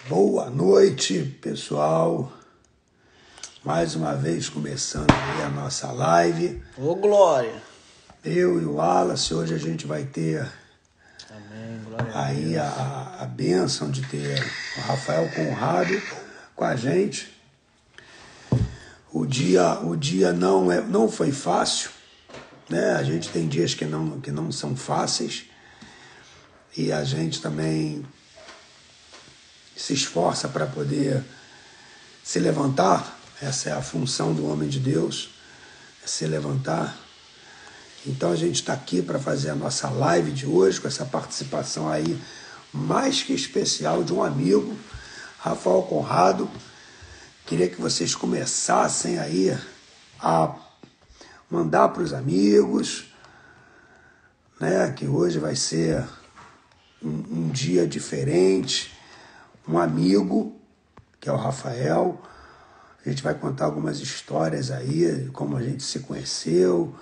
Boa noite, pessoal. Mais uma vez começando aí a nossa live. Ô, glória! Eu e o Wallace, hoje a gente vai ter Amém, glória aí a bênção de ter o Rafael Conrado com a gente. O dia não foi fácil, né? A gente tem dias que não são fáceis e a gente também se esforça para poder se levantar. Essa é a função do homem de Deus, é se levantar. Então a gente está aqui para fazer a nossa live de hoje, com essa participação aí mais que especial de um amigo, Rafael Conrado. Queria que vocês começassem aí a mandar para os amigos, né, que hoje vai ser um dia diferente. Um amigo, que é o Rafael, a gente vai contar algumas histórias aí, de como a gente se conheceu,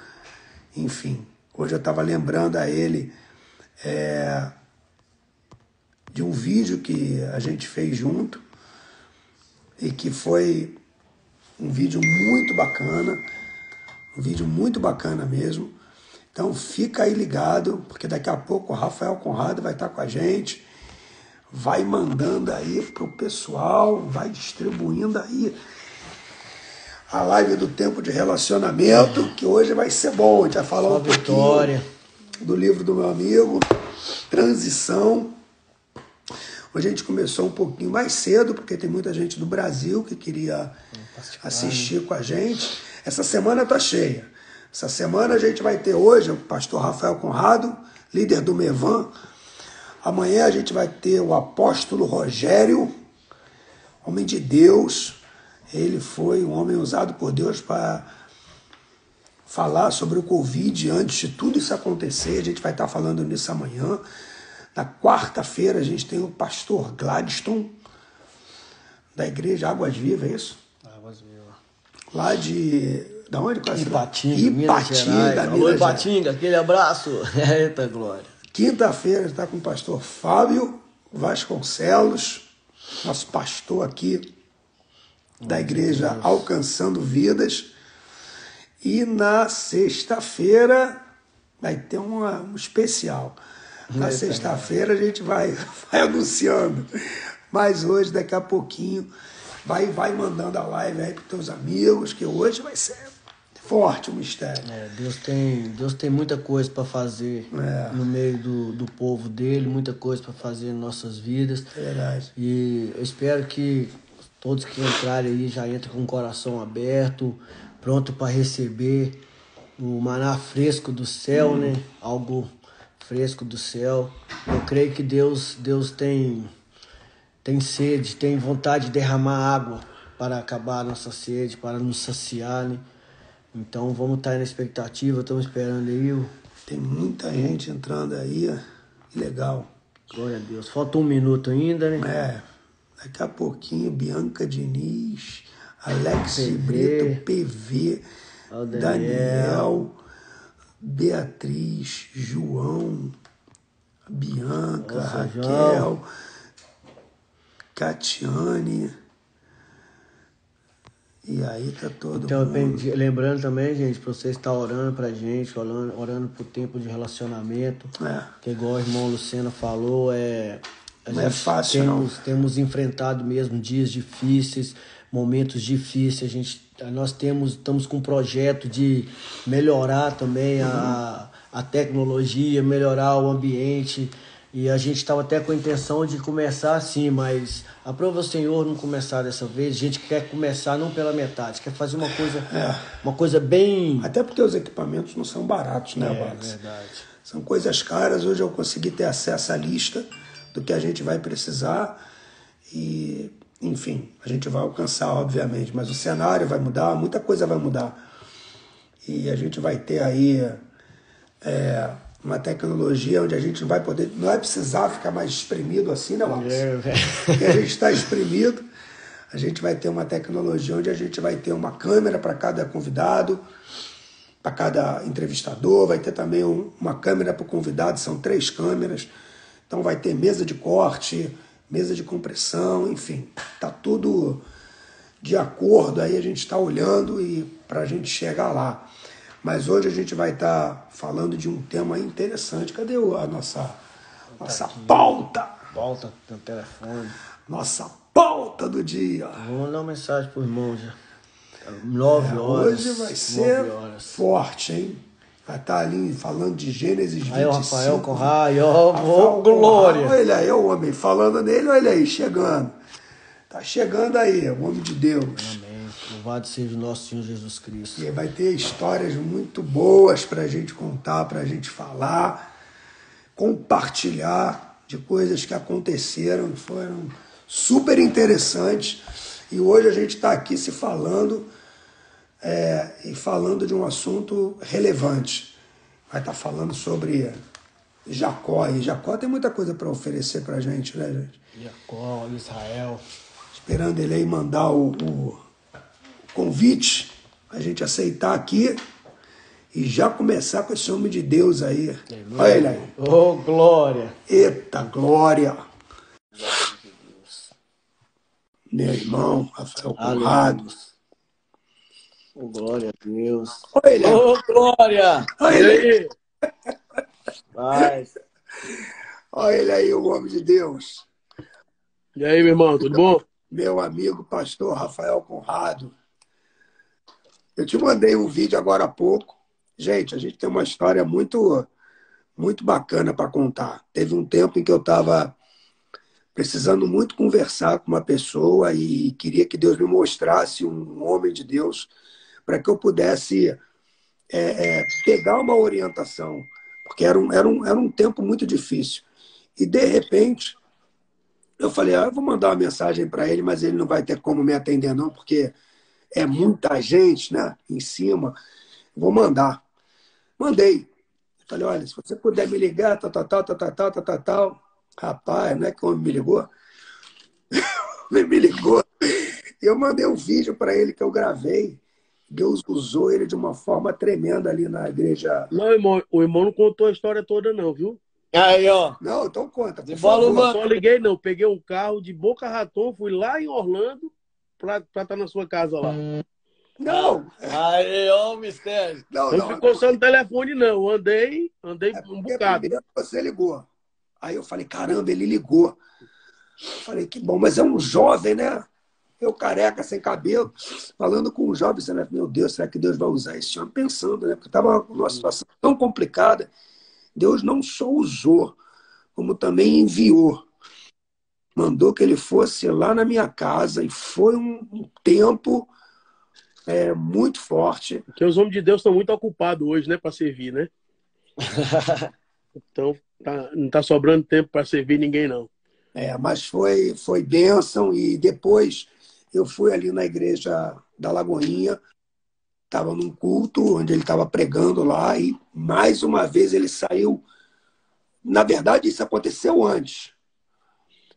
enfim. Hoje eu estava lembrando a ele de um vídeo que a gente fez junto e que foi um vídeo muito bacana mesmo. Então fica aí ligado, porque daqui a pouco o Rafael Conrado vai estar com a gente. Vai mandando aí pro pessoal, vai distribuindo aí a live do Tempo de Relacionamento, que hoje vai ser bom. A gente vai falar um pouquinho do livro do meu amigo, Transição. Hoje a gente começou um pouquinho mais cedo, porque tem muita gente do Brasil que queria assistir com a gente. Essa semana tá cheia. Essa semana a gente vai ter hoje o pastor Rafael Conrado, líder do Mevan. Amanhã a gente vai ter o apóstolo Rogério, homem de Deus. Ele foi um homem usado por Deus para falar sobre o Covid antes de tudo isso acontecer. A gente vai estar falando nisso amanhã. Na quarta-feira a gente tem o pastor Gladstone, da igreja Águas Vivas, é isso? Águas Vivas. Lá da onde? Ipatinga, Minas Gerais. Alô, Ipatinga, aquele abraço. Eita, glória. Quinta-feira está com o pastor Fábio Vasconcelos, nosso pastor aqui da igreja Alcançando Vidas. E na sexta-feira vai ter um especial. Na sexta-feira a gente vai anunciando. Mas hoje, daqui a pouquinho, vai mandando a live aí para os teus amigos, que hoje vai ser forte o mistério. Deus tem muita coisa para fazer no meio do povo dele, muita coisa para fazer em nossas vidas. É verdade. E eu espero que todos que entrarem aí já entrem com o coração aberto, pronto para receber o maná fresco do céu, né? Algo fresco do céu. Eu creio que Deus tem sede, tem vontade de derramar água para acabar a nossa sede, para nos saciar, né? Então vamos estar na expectativa, estamos esperando aí. Tem muita gente entrando aí, que legal. Glória a Deus. Falta um minuto ainda, né? Daqui a pouquinho, Bianca Diniz, Alex Brito, PV, Daniel, Beatriz, João, Bianca, Raquel, João. Catiane. E aí tá todo mundo. Lembrando também, gente, para você estar orando pra gente, orando pro tempo de relacionamento. Que igual o irmão Luciano falou, não é fácil, temos enfrentado mesmo dias difíceis, momentos difíceis. Nós estamos com um projeto de melhorar também a tecnologia, melhorar o ambiente. E a gente estava até com a intenção de começar assim, mas aprova o Senhor não começar dessa vez. A gente quer começar não pela metade, quer fazer uma coisa bem... Até porque os equipamentos não são baratos, né, Wallace? É verdade. São coisas caras. Hoje eu consegui ter acesso à lista do que a gente vai precisar e, enfim, a gente vai alcançar, obviamente, mas o cenário vai mudar, muita coisa vai mudar. E a gente vai ter aí... uma tecnologia onde a gente vai poder, não vai precisar ficar mais espremido assim, né, Wallace? Porque a gente está espremido. A gente vai ter uma tecnologia onde a gente vai ter uma câmera para cada convidado, para cada entrevistador, vai ter também uma câmera para o convidado, são 3 câmeras. Então vai ter mesa de corte, mesa de compressão, enfim, tá tudo de acordo, aí a gente está olhando e para a gente chegar lá. Mas hoje a gente vai estar falando de um tema interessante. Cadê a nossa pauta? Pauta no telefone. Nossa pauta do dia. Vou mandar uma mensagem pro irmão já. 9 horas. Hoje vai ser forte, hein? Vai estar ali falando de Gênesis 25. Aí o Rafael Conrado, ó, glória. Olha aí, o homem falando nele, olha aí, chegando. Tá chegando aí, o homem de Deus. Amém. Louvado seja o nosso Senhor Jesus Cristo. E vai ter histórias muito boas para a gente contar, para a gente falar, compartilhar de coisas que aconteceram, foram super interessantes. E hoje a gente está aqui se falando e falando de um assunto relevante. Vai estar falando sobre Jacó. E Jacó tem muita coisa para oferecer para a gente, né, gente? Jacó, Israel. Esperando ele aí mandar o convite, a gente aceitar aqui e já começar com esse homem de Deus aí. Amém. Olha ele aí. Oh, glória. Eita, glória. Meu irmão, Rafael Conrado. Oh, glória a Deus. Olha ele aí. Oh, glória. Olha ele aí. Paz. Olha ele aí, o homem de Deus. E aí, meu irmão, tudo bom? Meu amigo pastor Rafael Conrado. Eu te mandei um vídeo agora há pouco. Gente, a gente tem uma história muito, muito bacana para contar. Teve um tempo em que eu estava precisando muito conversar com uma pessoa e queria que Deus me mostrasse um homem de Deus para que eu pudesse pegar uma orientação, porque era um tempo muito difícil. E, de repente, eu falei, eu vou mandar uma mensagem para ele, mas ele não vai ter como me atender, não, porque é muita gente, né, em cima. Vou mandar. Mandei. Falei, olha, se você puder me ligar, tal. Rapaz, não é que o homem me ligou? Ele me ligou. Eu mandei um vídeo para ele que eu gravei. Deus usou ele de uma forma tremenda ali na igreja. Não, irmão, o irmão não contou a história toda, não, viu? Aí, ó. Não, então conta. Por Fala, favor. mano. Só liguei, não. Peguei um carro de Boca Raton, fui lá em Orlando pra estar na sua casa lá. Não, Aí, ó, o mistério. não. Não ficou só no telefone, não. Andei um bocado. Primeiro você ligou. Aí eu falei, caramba, ele ligou. Eu falei, que bom, mas é um jovem, né? Eu careca, sem cabelo, falando com um jovem, você, meu Deus, será que Deus vai usar esse homem? Pensando, né? Porque estava numa situação tão complicada. Deus não só usou, como também enviou. Mandou que ele fosse lá na minha casa e foi um tempo muito forte. Porque os homens de Deus estão muito ocupados hoje, né? Para servir, né? Então, não tá sobrando tempo para servir ninguém, não. Mas foi bênção. E depois eu fui ali na igreja da Lagoinha, estava num culto onde ele estava pregando lá e mais uma vez ele saiu. Na verdade, isso aconteceu antes.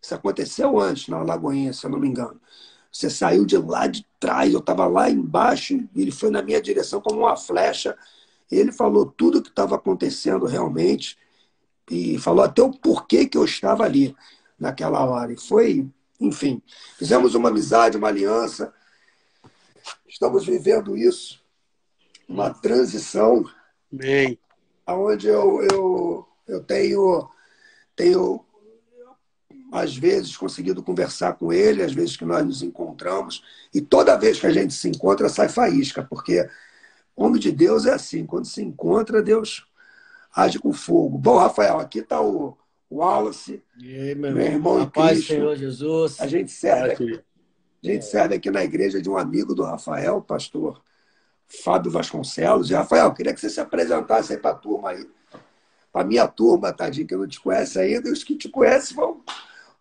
Isso aconteceu antes na Lagoinha, se eu não me engano. Você saiu de lá de trás, eu estava lá embaixo, e ele foi na minha direção como uma flecha. Ele falou tudo o que estava acontecendo realmente e falou até o porquê que eu estava ali naquela hora. E foi, enfim, fizemos uma amizade, uma aliança. Estamos vivendo isso, uma transição. Bem. Onde eu tenho, às vezes, conseguido conversar com ele, às vezes que nós nos encontramos, e toda vez que a gente se encontra, sai faísca, porque homem de Deus é assim, quando se encontra, Deus age com fogo. Bom, Rafael, aqui está o Wallace, E aí, meu irmão em paz, Cristo. Senhor Jesus. A gente serve aqui na igreja de um amigo do Rafael, o pastor Fábio Vasconcelos. E, Rafael, queria que você se apresentasse aí para a turma aí. Para a minha turma, tadinho, que não te conhece ainda, e os que te conhecem vão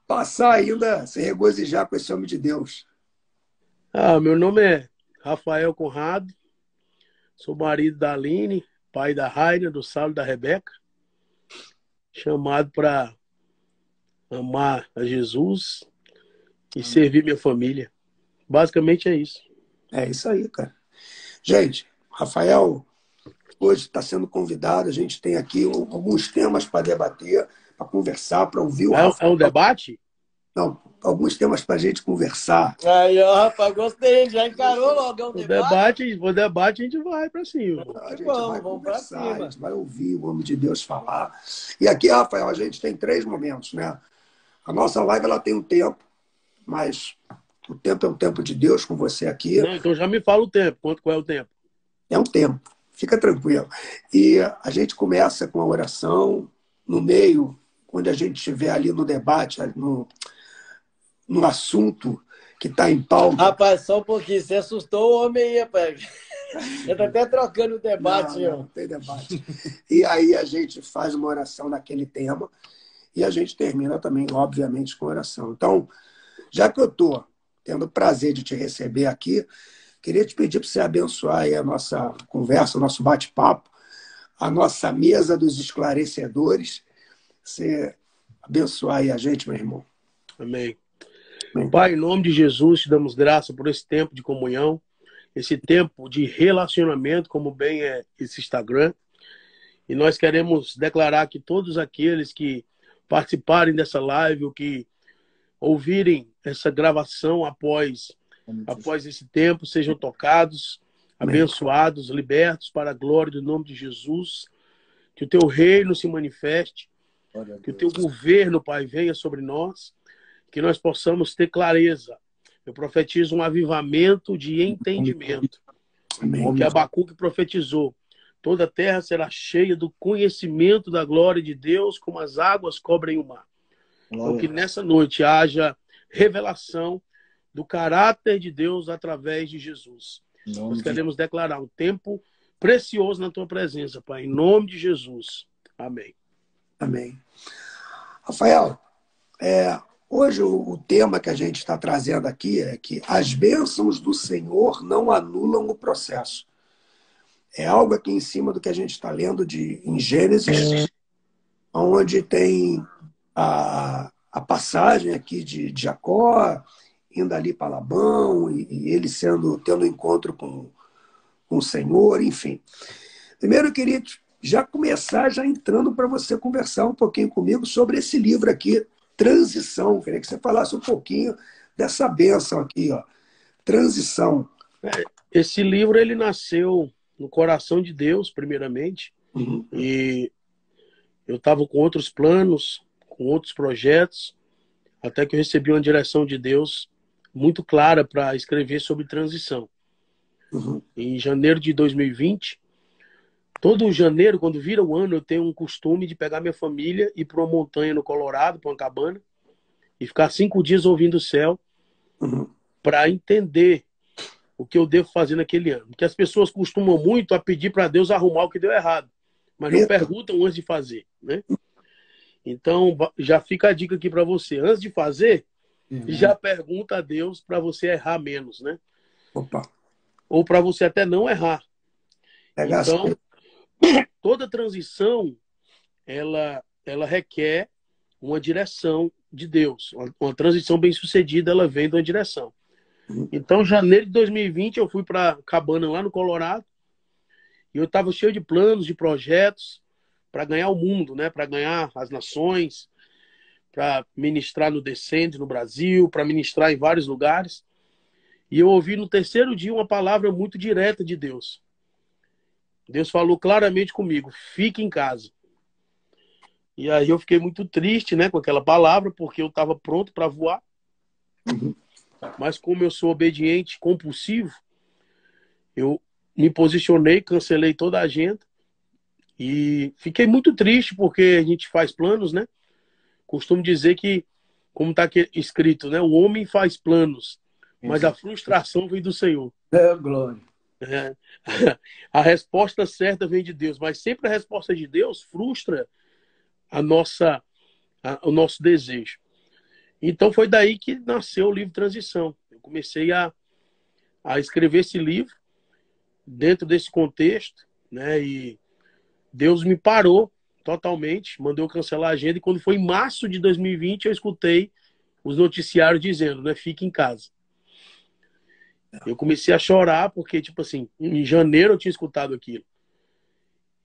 passar ainda, se regozijar com esse homem de Deus. Meu nome é Rafael Conrado, sou marido da Aline, pai da Raina, do Saulo e da Rebeca, chamado para amar a Jesus e servir minha família. Basicamente é isso. É isso aí, cara. Gente, Rafael hoje está sendo convidado, a gente tem aqui alguns temas para debater, para conversar, para ouvir o Rafael. É um debate? Não, alguns temas para a gente conversar. Aí, ó, rapaz, gostei. Já encarou logo o debate? O debate a gente vai para cima. A gente vai Vamos pra conversar, a cima. gente vai ouvir o homem de Deus falar. E aqui, Rafael, a gente tem 3 momentos, né? A nossa live ela tem um tempo, mas o tempo é um tempo de Deus com você aqui. Não, então já me fala o tempo. Qual é o tempo? É um tempo, fica tranquilo. E a gente começa com a oração, no meio, quando a gente estiver ali no debate, no assunto que está em pauta. Rapaz, só um pouquinho. Você assustou o homem aí, rapaz. Ele tá até trocando o debate, Não, ó. não tem debate. E aí a gente faz uma oração naquele tema e a gente termina também, obviamente, com oração. Então, já que eu estou tendo o prazer de te receber aqui, queria te pedir para você abençoar aí a nossa conversa, o nosso bate-papo, a nossa mesa dos esclarecedores. Você abençoar aí a gente, meu irmão. Amém. Amém. Pai, em nome de Jesus, te damos graça por esse tempo de comunhão, esse tempo de relacionamento, como bem é esse Instagram. E nós queremos declarar que todos aqueles que participarem dessa live, ou que ouvirem essa gravação após esse tempo, sejam tocados, Amém. abençoados, libertos para a glória do nome de Jesus. Que o teu reino se manifeste, que o teu governo, Pai, venha sobre nós, que nós possamos ter clareza. Eu profetizo um avivamento de entendimento. Amém. O que Abacuque profetizou. Toda a terra será cheia do conhecimento da glória de Deus, como as águas cobrem o mar. Então, que nessa noite haja revelação do caráter de Deus através de Jesus. Nós queremos declarar um tempo precioso na tua presença, Pai, em nome de Jesus. Amém. Amém. Rafael, hoje o tema que a gente está trazendo aqui é que as bênçãos do Senhor não anulam o processo. É algo aqui em cima do que a gente está lendo em Gênesis, onde tem a passagem aqui de Jacó, indo ali para Labão, e ele tendo um encontro com o Senhor, enfim. Primeiro eu queria já começar entrando para você conversar um pouquinho comigo sobre esse livro aqui, Transição. Eu queria que você falasse um pouquinho dessa bênção aqui, ó. Transição. Esse livro ele nasceu no coração de Deus, primeiramente, e eu estava com outros planos, com outros projetos, até que eu recebi uma direção de Deus muito clara para escrever sobre transição. Em janeiro de 2020, todo janeiro, quando vira o ano, eu tenho um costume de pegar minha família e ir para uma montanha no Colorado, para uma cabana, e ficar 5 dias ouvindo o céu para entender o que eu devo fazer naquele ano. Porque as pessoas costumam muito a pedir para Deus arrumar o que deu errado, mas não perguntam antes de fazer, né? Então, já fica a dica aqui para você. Antes de fazer, já pergunta a Deus para você errar menos, né? Opa. Ou para você até não errar. Pegar então, toda transição, ela requer uma direção de Deus. Uma transição bem-sucedida, ela vem de uma direção. Então, em janeiro de 2020, eu fui para a cabana lá no Colorado, e eu estava cheio de planos, de projetos, para ganhar o mundo, né? Para ganhar as nações, para ministrar no Descende, no Brasil, para ministrar em vários lugares. E eu ouvi no terceiro dia uma palavra muito direta de Deus. Deus falou claramente comigo: fique em casa. E aí eu fiquei muito triste, né, com aquela palavra, porque eu estava pronto para voar. Mas como eu sou obediente, compulsivo, eu me posicionei, cancelei toda a agenda e fiquei muito triste, porque a gente faz planos, né? Costumo dizer que, como está escrito, né, o homem faz planos, mas a frustração vem do Senhor. Glória. A resposta certa vem de Deus, mas sempre a resposta de Deus frustra o nosso desejo. Então foi daí que nasceu o livro Transição. Eu comecei a escrever esse livro dentro desse contexto, né? E Deus me parou totalmente, mandou cancelar a agenda, e quando foi em março de 2020 eu escutei os noticiários dizendo, né, fique em casa. Eu comecei a chorar porque, tipo assim, em janeiro eu tinha escutado aquilo.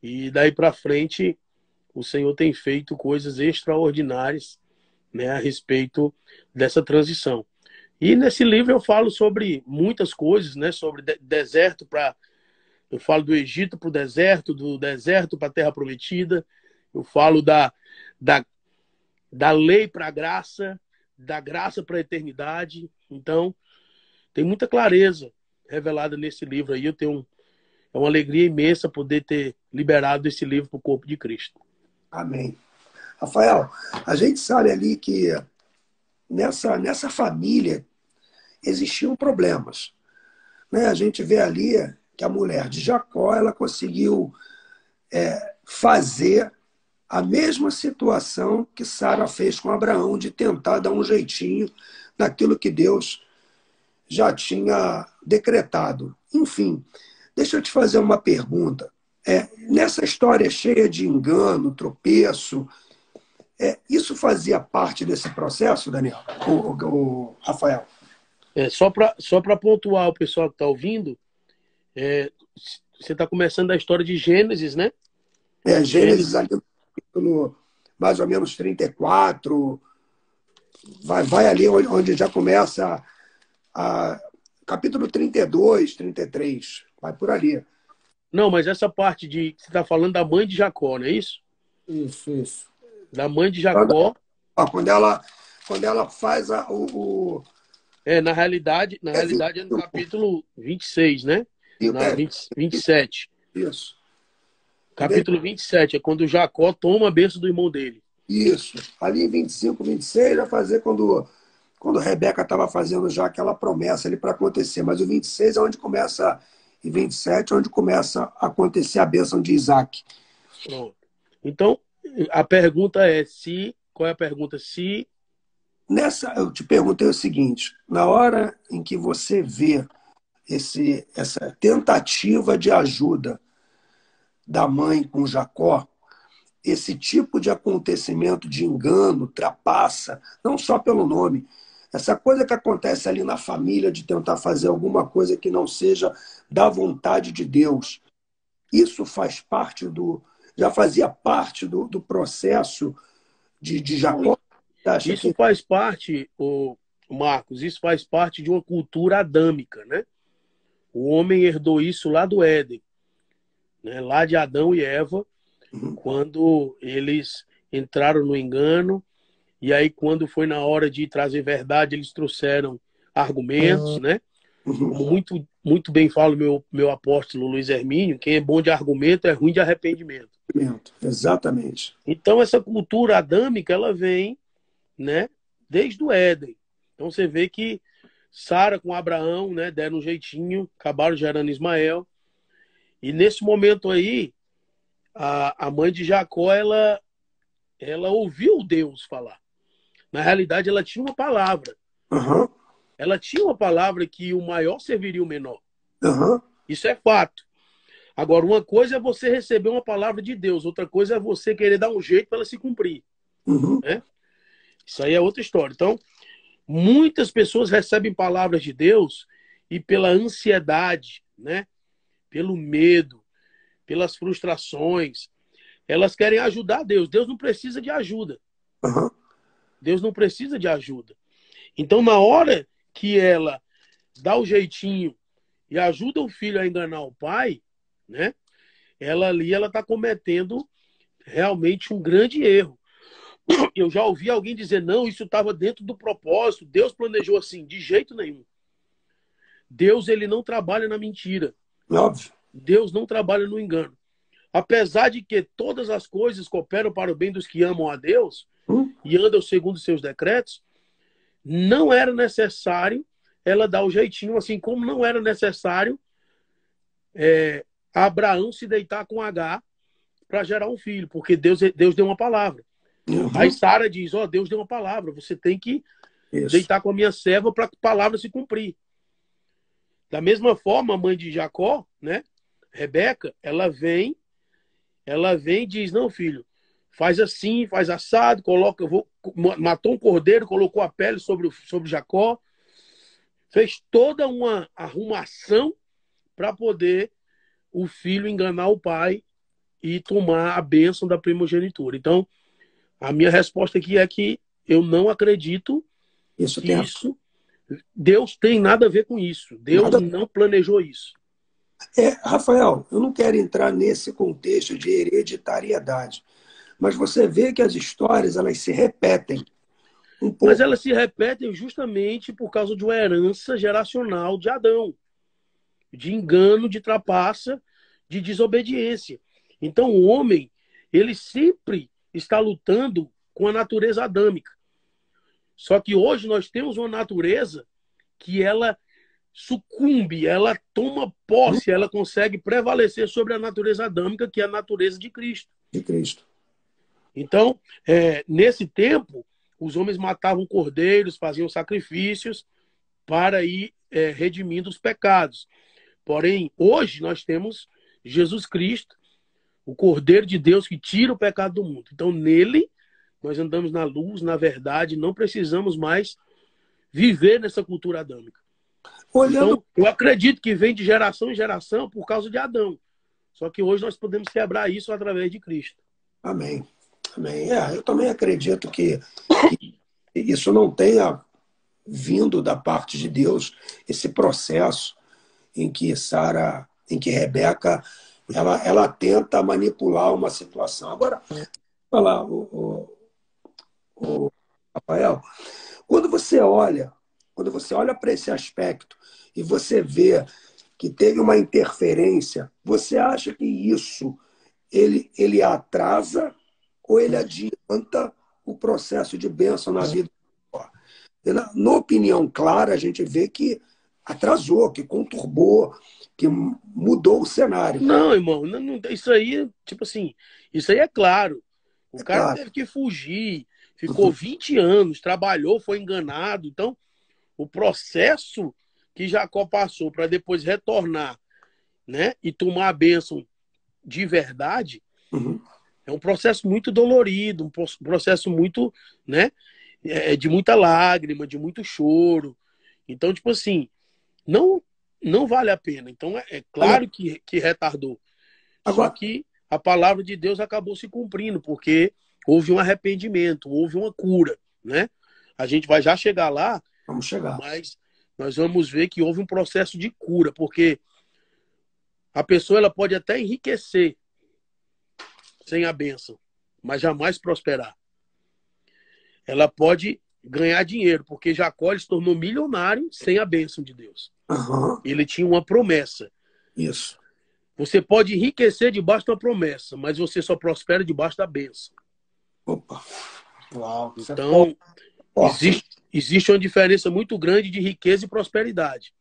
E daí para frente o Senhor tem feito coisas extraordinárias, né, a respeito dessa transição. E nesse livro eu falo sobre muitas coisas, né, sobre deserto para... Eu falo do Egito para o deserto, do deserto para a Terra Prometida. Eu falo da lei para a graça, da graça para a eternidade. Então, tem muita clareza revelada nesse livro aí. É uma alegria imensa poder ter liberado esse livro para o corpo de Cristo. Amém. Rafael, a gente sabe ali que nessa família existiam problemas, né? A gente vê ali que a mulher de Jacó, ela conseguiu fazer a mesma situação que Sara fez com Abraão, de tentar dar um jeitinho naquilo que Deus já tinha decretado. Enfim, deixa eu te fazer uma pergunta. Nessa história cheia de engano, tropeço, isso fazia parte desse processo, Daniel? O Rafael? Só para pontuar o pessoal que está ouvindo, você está começando a história de Gênesis, né? Gênesis ali no capítulo mais ou menos 34, vai ali onde já começa capítulo 32, 33, vai por ali. Não, mas essa parte de você está falando da mãe de Jacó, não é isso? Isso. Da mãe de Jacó. Quando ela faz Na realidade é no capítulo 26, né? 27. Isso. Capítulo 27 é quando Jacó toma a bênção do irmão dele. Isso. Ali em 25, 26, vai fazer quando Rebeca estava fazendo já aquela promessa ali para acontecer. Mas o 26 é onde começa, e 27 é onde começa a acontecer a bênção de Isaac. Pronto. Então, a pergunta é qual é a pergunta? Eu te perguntei o seguinte, na hora em que você vê essa tentativa de ajuda da mãe com Jacó, esse tipo de acontecimento de engano, trapaça, não só pelo nome, essa coisa que acontece ali na família de tentar fazer alguma coisa que não seja da vontade de Deus, isso faz parte já fazia parte do processo de Jacó? Isso faz parte, Marcos, isso faz parte de uma cultura adâmica, né? O homem herdou isso lá do Éden, né? Lá de Adão e Eva, quando eles entraram no engano, e aí quando foi na hora de trazer verdade, eles trouxeram argumentos, né? Como muito bem fala o meu apóstolo Luiz Hermínio, quem é bom de argumento é ruim de arrependimento. Exatamente. Então essa cultura adâmica, ela vem, né, desde o Éden. Então você vê que Sara com Abraão, né, deram um jeitinho, acabaram gerando Ismael. E nesse momento aí, a mãe de Jacó, ela ouviu Deus falar. Na realidade, ela tinha uma palavra. Uhum. Ela tinha uma palavra que o maior serviria o menor. Uhum. Isso é fato. Agora, uma coisa é você receber uma palavra de Deus, outra coisa é você querer dar um jeito para ela se cumprir. Uhum. Né? Isso aí é outra história. Então, muitas pessoas recebem palavras de Deus e pela ansiedade, né? Pelo medo, pelas frustrações, elas querem ajudar Deus. Deus não precisa de ajuda. Uhum. Deus não precisa de ajuda. Então, na hora que ela dá o jeitinho e ajuda o filho a enganar o pai, né? Ela está cometendo realmente um grande erro. Eu já ouvi alguém dizer, não, isso estava dentro do propósito, Deus planejou assim, de jeito nenhum. Deus, ele não trabalha na mentira. Óbvio. Deus não trabalha no engano. Apesar de que todas as coisas cooperam para o bem dos que amam a Deus e andam segundo os seus decretos, não era necessário ela dar o jeitinho, assim como não era necessário Abraão se deitar com Agar para gerar um filho, porque Deus deu uma palavra. Uhum. Aí Sara diz, Deus deu uma palavra, você tem que deitar com a minha serva para a palavra se cumprir. Da mesma forma, a mãe de Jacó, né, Rebeca, ela vem e diz, não, filho, faz assim, faz assado, matou um cordeiro, colocou a pele sobre Jacó, fez toda uma arrumação para poder o filho enganar o pai e tomar a bênção da primogenitura. Então, a minha resposta aqui é que eu não acredito Isso que tem isso... Deus tem nada a ver com isso. Deus nada. não planejou isso. Rafael, eu não quero entrar nesse contexto de hereditariedade, mas você vê que as histórias elas se repetem um Mas pouco. elas se repetem justamente por causa de uma herança geracional de Adão, de engano, de trapaça, de desobediência. Então o homem, ele sempre está lutando com a natureza adâmica. Só que hoje nós temos uma natureza que ela sucumbe, ela toma posse, ela consegue prevalecer sobre a natureza adâmica, que é a natureza de Cristo. De Cristo. Então, nesse tempo, os homens matavam cordeiros, faziam sacrifícios para ir redimindo os pecados. Porém, hoje nós temos Jesus Cristo, o Cordeiro de Deus que tira o pecado do mundo. Então, nele, nós andamos na luz, na verdade, não precisamos mais viver nessa cultura adâmica. Olhando. Então, eu acredito que vem de geração em geração por causa de Adão. Só que hoje nós podemos quebrar isso através de Cristo. Amém. Amém. Eu também acredito que isso não tenha vindo da parte de Deus, esse processo em que Rebeca, ela tenta manipular uma situação. Agora, falar, o Rafael, quando você olha para esse aspecto e você vê que teve uma interferência, você acha que isso ele atrasa ou ele adianta o processo de bênção na vida? Na opinião clara, a gente vê que atrasou, que conturbou, que mudou o cenário. Não, irmão, isso aí, tipo assim, isso aí é claro. O cara claro. teve que fugir, ficou 20 anos, trabalhou, foi enganado. Então, o processo que Jacó passou para depois retornar, né, e tomar a bênção de verdade, é um processo muito dolorido, um processo muito, né, de muita lágrima, de muito choro. Então, tipo assim, não vale a pena. Então, é claro que retardou. Agora, só que a palavra de Deus acabou se cumprindo, porque houve um arrependimento, houve uma cura, né? A gente vai já chegar lá, vamos chegar. Mas nós vamos ver que houve um processo de cura, porque a pessoa ela pode até enriquecer sem a bênção, mas jamais prosperar. Ela pode ganhar dinheiro, porque Jacó se tornou milionário sem a bênção de Deus. Ele tinha uma promessa. Isso. Você pode enriquecer debaixo da promessa, mas você só prospera debaixo da bênção. Opa. Uau. Então, existe uma diferença muito grande de riqueza e prosperidade.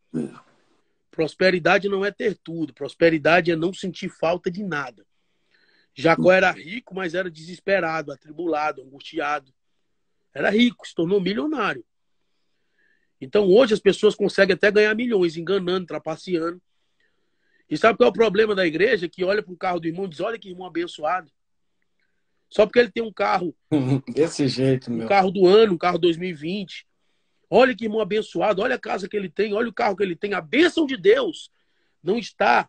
Prosperidade não é ter tudo. Prosperidade é não sentir falta de nada. Jacó era rico, mas era desesperado, atribulado, angustiado. Era rico, se tornou milionário. Então, hoje as pessoas conseguem até ganhar milhões, enganando, trapaceando. E sabe qual é o problema da igreja? Que olha para o carro do irmão e diz, olha que irmão abençoado. Só porque ele tem um carro... Desse jeito, meu. Um carro do ano, um carro 2020. Olha que irmão abençoado, olha a casa que ele tem, olha o carro que ele tem. A bênção de Deus não está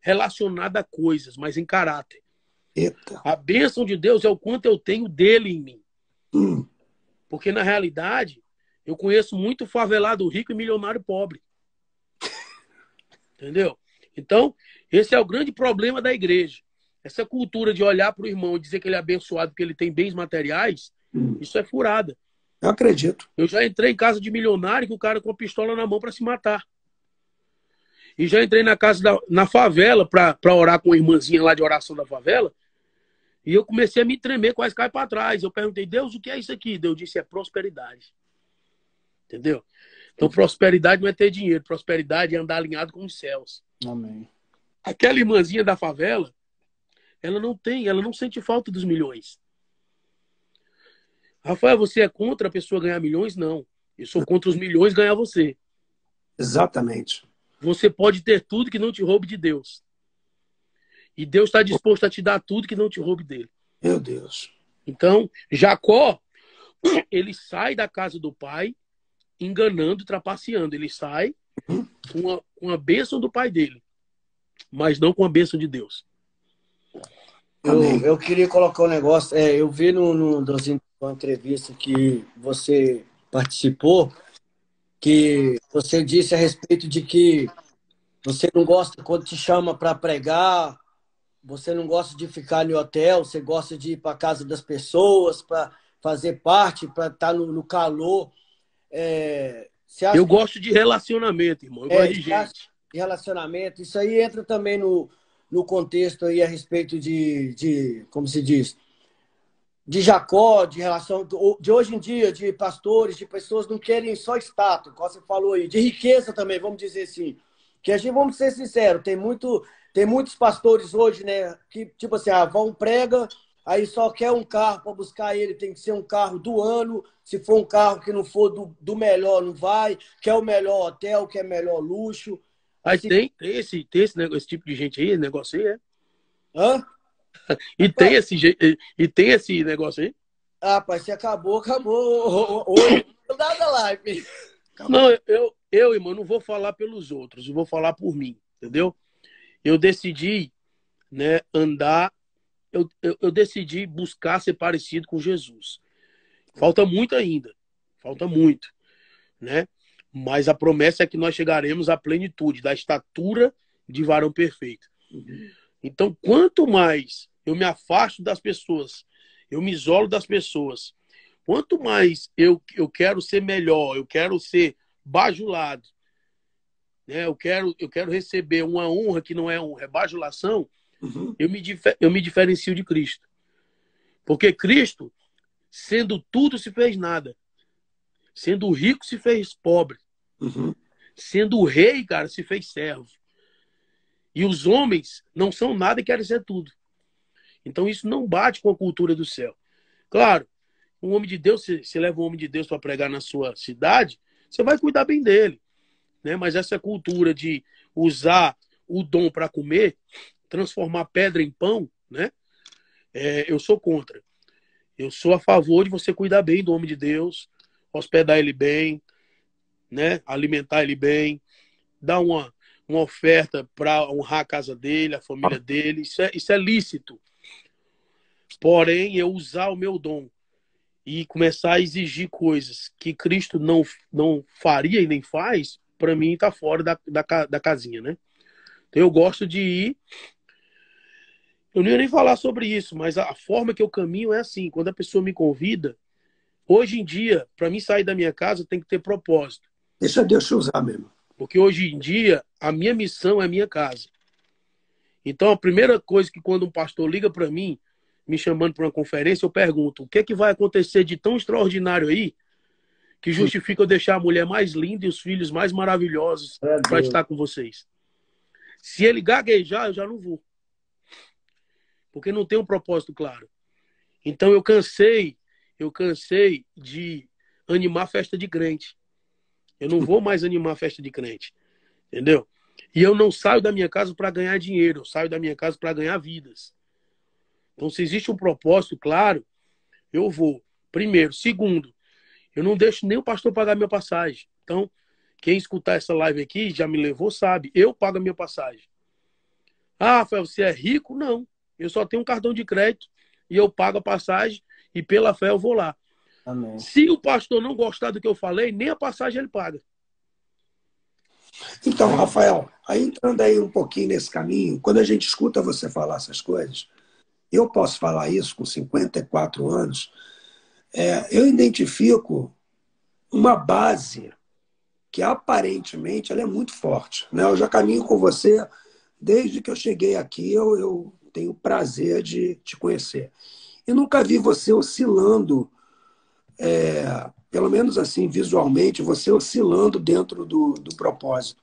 relacionada a coisas, mas em caráter. Eita. A bênção de Deus é o quanto eu tenho dele em mim. Porque, na realidade, eu conheço muito favelado rico e milionário pobre. Entendeu? Então, esse é o grande problema da igreja. Essa cultura de olhar para o irmão e dizer que ele é abençoado porque ele tem bens materiais, isso é furada. Eu acredito. Eu já entrei em casa de milionário que o cara com a pistola na mão para se matar. E já entrei na favela para orar com a irmãzinha lá de oração da favela. E eu comecei a me tremer, quase cair para trás. Eu perguntei, Deus, o que é isso aqui? Deus disse, é prosperidade. Entendeu? Então, prosperidade não é ter dinheiro. Prosperidade é andar alinhado com os céus. Amém. Aquela irmãzinha da favela, ela não sente falta dos milhões. Rafael, você é contra a pessoa ganhar milhões? Não. Eu sou contra os milhões ganhar você. Exatamente. Você pode ter tudo que não te roube de Deus. E Deus está disposto a te dar tudo que não te roube dele. Meu Deus. Então, Jacó, ele sai da casa do pai, enganando, trapaceando. Ele sai com a bênção do pai dele, mas não com a bênção de Deus. Eu queria colocar um negócio. Eu vi das uma entrevista que você participou, que você disse a respeito de que você não gosta quando te chama para pregar, você não gosta de ficar no hotel, você gosta de ir para a casa das pessoas, para fazer parte, para estar no calor. Você acha Eu que gosto de relacionamento, irmão. Eu gosto de você acha gente. que relacionamento, isso aí entra também no contexto aí a respeito como se diz, de Jacó, de relação de hoje em dia, de pastores, de pessoas não querem só status, como você falou aí, de riqueza também, vamos dizer assim. Que a gente, vamos ser sinceros, tem muitos pastores hoje, né, que tipo assim, vão prega, aí só quer um carro para buscar ele, tem que ser um carro do ano, se for um carro que não for do melhor, não vai, quer o melhor hotel, quer melhor luxo. Aí Assim, esse tipo de gente aí, esse negócio aí, é. hã? E tem esse negócio aí? Ah, pai, você acabou. Hoje não dá da live. Não, irmão, não vou falar pelos outros, eu vou falar por mim, entendeu? Eu decidi, né, eu decidi buscar ser parecido com Jesus. Falta muito ainda, falta muito, né? Mas a promessa é que nós chegaremos à plenitude da estatura de varão perfeito. Então, quanto mais eu me afasto das pessoas, eu me isolo das pessoas, quanto mais eu quero ser melhor, eu quero ser bajulado, né? Eu quero receber uma honra que não é honra, é bajulação, Uhum. eu me diferencio de Cristo. Porque Cristo, sendo tudo, se fez nada. Sendo rico, se fez pobre. Uhum. Sendo rei, cara, se fez servo. E os homens não são nada e querem ser tudo. Então isso não bate com a cultura do céu. Claro, um homem de Deus, se leva um homem de Deus para pregar na sua cidade, você vai cuidar bem dele, né? Mas essa cultura de usar o dom para comer, transformar pedra em pão, né? Eu sou contra. Eu sou a favor de você cuidar bem do homem de Deus, hospedar ele bem, né? Alimentar ele bem, dar uma oferta para honrar a casa dele, a família dele. Isso é lícito. Porém, eu usar o meu dom e começar a exigir coisas que Cristo não faria e nem faz, para mim está fora da casinha, né? Então eu gosto de ir. Eu não ia nem falar sobre isso, mas a forma que eu caminho é assim. Quando a pessoa me convida, hoje em dia, para mim sair da minha casa, tem que ter propósito. Deixa Deus te usar mesmo. Porque hoje em dia, a minha missão é a minha casa. Então, a primeira coisa que quando um pastor liga para mim, me chamando para uma conferência, eu pergunto: o que é que vai acontecer de tão extraordinário aí que justifica eu deixar a mulher mais linda e os filhos mais maravilhosos para estar com vocês? Se ele gaguejar, eu já não vou. Porque não tem um propósito claro. Então eu cansei de animar festa de crente. Eu não vou mais animar festa de crente. Entendeu? E eu não saio da minha casa para ganhar dinheiro, eu saio da minha casa para ganhar vidas. Então, se existe um propósito claro, eu vou. Primeiro. Segundo, eu não deixo nem o pastor pagar minha passagem. Então, quem escutar essa live aqui, já me levou, sabe. Eu pago a minha passagem. Ah, Rafael, você é rico? Não. Eu só tenho um cartão de crédito e eu pago a passagem e pela fé eu vou lá. Amém. Se o pastor não gostar do que eu falei, nem a passagem ele paga. Então, Rafael, aí entrando aí um pouquinho nesse caminho, quando a gente escuta você falar essas coisas, eu posso falar isso com 54 anos, eu identifico uma base que aparentemente ela é muito forte, né? Eu já caminho com você desde que eu cheguei aqui, eu tenho o prazer de te conhecer. E nunca vi você oscilando, pelo menos assim, visualmente, você oscilando dentro do propósito.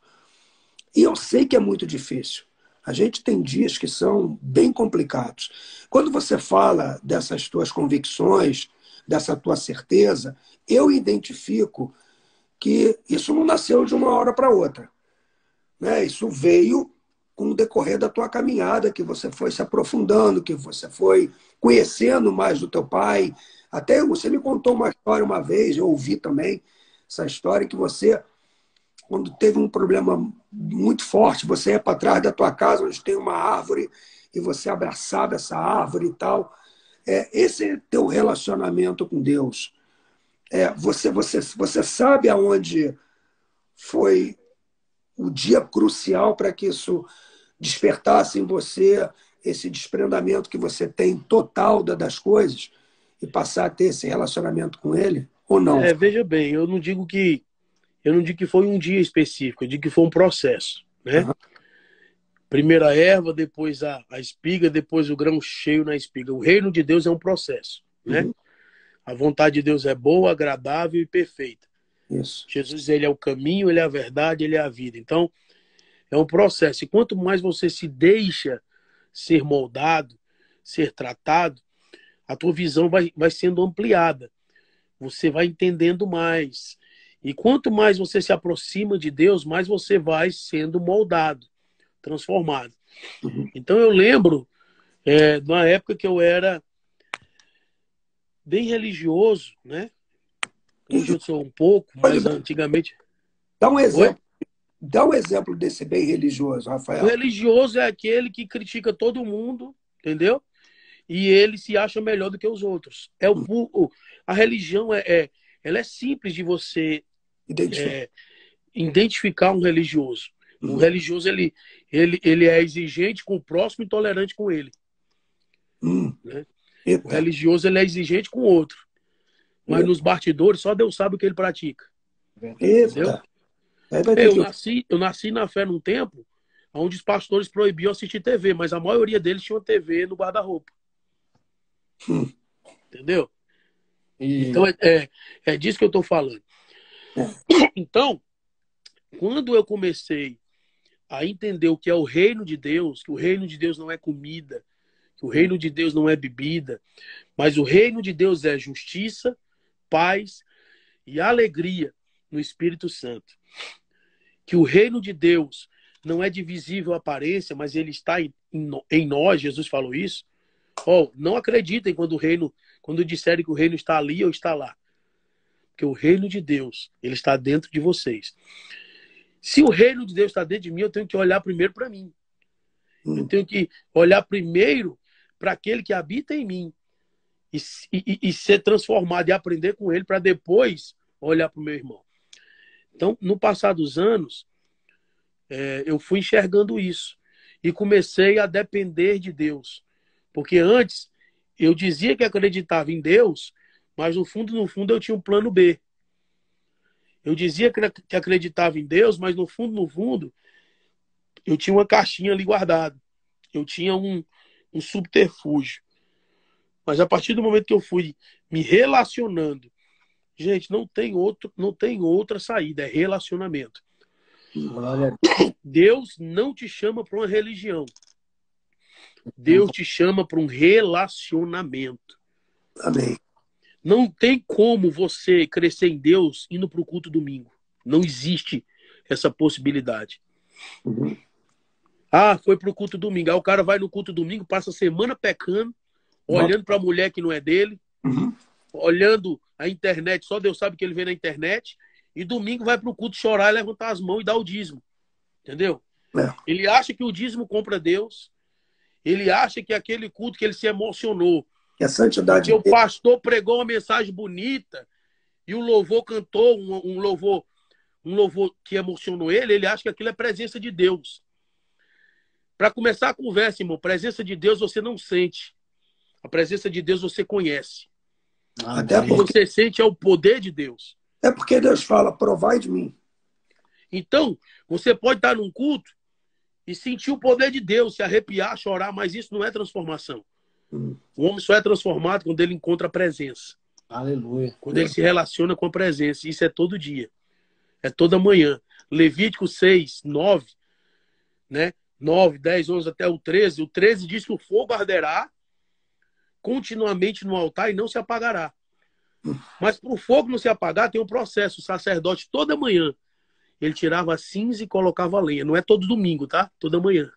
E eu sei que é muito difícil. A gente tem dias que são bem complicados. Quando você fala dessas tuas convicções, dessa tua certeza, eu identifico que isso não nasceu de uma hora para outra, né? Isso veio com o decorrer da tua caminhada, que você foi se aprofundando, que você foi conhecendo mais do teu pai. Até você me contou uma história uma vez, eu ouvi também essa história, que você, quando teve um problema muito forte, você ia para trás da tua casa, onde tem uma árvore, e você abraçava essa árvore e tal. esse teu relacionamento com Deus, você sabe aonde foi o dia crucial para que isso despertasse em você esse desprendamento que você tem total das coisas e passar a ter esse relacionamento com Ele, ou não? Veja bem, eu não digo que foi um dia específico, eu digo que foi um processo, né? Uhum. Primeiro a erva, depois a espiga, depois o grão cheio na espiga. O reino de Deus é um processo, né? Uhum. A vontade de Deus é boa, agradável e perfeita. Isso. Jesus, ele é o caminho, ele é a verdade, ele é a vida. Então, é um processo. E quanto mais você se deixa ser moldado, ser tratado, a tua visão vai sendo ampliada. Você vai entendendo mais. E quanto mais você se aproxima de Deus, mais você vai sendo moldado, transformado. Uhum. Então eu lembro, na época que eu era bem religioso, né? Hoje eu sou um pouco, mas antigamente... Dá um Oi? exemplo. Dá um exemplo desse bem religioso, O Rafael. religioso é aquele que critica todo mundo, entendeu? E ele se acha melhor do que os outros. A religião ela é simples de você identificar um religioso. O religioso ele é exigente com o próximo e intolerante com ele. Né? O religioso ele é exigente com o outro. Mas nos bastidores só Deus sabe o que ele pratica. Entendeu? Eu nasci na fé num tempo onde os pastores proibiam assistir TV, mas a maioria deles tinha uma TV no guarda-roupa. Entendeu? Então é disso que eu estou falando. Então, quando eu comecei a entender o que é o reino de Deus, que o reino de Deus não é comida, que o reino de Deus não é bebida, mas o reino de Deus é justiça, paz e alegria no Espírito Santo. Que o reino de Deus não é de visível aparência, mas ele está em nós, Jesus falou isso. Não acreditem quando disserem que o reino está ali ou está lá. Porque o reino de Deus, ele está dentro de vocês. Se o reino de Deus está dentro de mim, eu tenho que olhar primeiro para mim. Eu tenho que olhar primeiro para aquele que habita em mim e ser transformado e aprender com ele para depois olhar para o meu irmão. Então, no passar dos anos, eu fui enxergando isso e comecei a depender de Deus. Porque antes eu dizia que acreditava em Deus, mas no fundo eu tinha um plano B. Eu dizia que acreditava em Deus, mas no fundo eu tinha uma caixinha ali guardada. Eu tinha um subterfúgio. Mas a partir do momento que eu fui me relacionando, gente, não tem outra saída, é relacionamento. Deus não te chama para uma religião. Deus te chama para um relacionamento. Amém. Não tem como você crescer em Deus indo para o culto domingo. Não existe essa possibilidade. Foi para o culto domingo. Aí o cara vai no culto domingo, passa a semana pecando, olhando para a mulher que não é dele, olhando a internet, só Deus sabe o que ele vê na internet, e domingo vai para o culto chorar, levantar as mãos e dar o dízimo. Entendeu? Ele acha que o dízimo compra Deus. Ele acha que aquele culto que ele se emocionou, que a santidade, porque o pastor pregou uma mensagem bonita e o louvor cantou um louvor que emocionou ele acha que aquilo é presença de Deus. Para começar a conversa, irmão, presença de Deus você não sente. A presença de Deus você conhece. Até porque o que você sente é o poder de Deus. É porque Deus fala, provai de mim. Então, você pode estar num culto e sentir o poder de Deus, se arrepiar, chorar, mas isso não é transformação. O homem só é transformado quando ele encontra a presença. Aleluia. Quando ele se relaciona com a presença. Isso é todo dia. É toda manhã. Levítico 6, 9, né? 9, 10, 11 até o 13. O 13 diz que o fogo arderá continuamente no altar e não se apagará. Mas para o fogo não se apagar, tem um processo. O sacerdote, toda manhã, ele tirava a cinza e colocava a lenha. Não é todo domingo, tá? Toda manhã.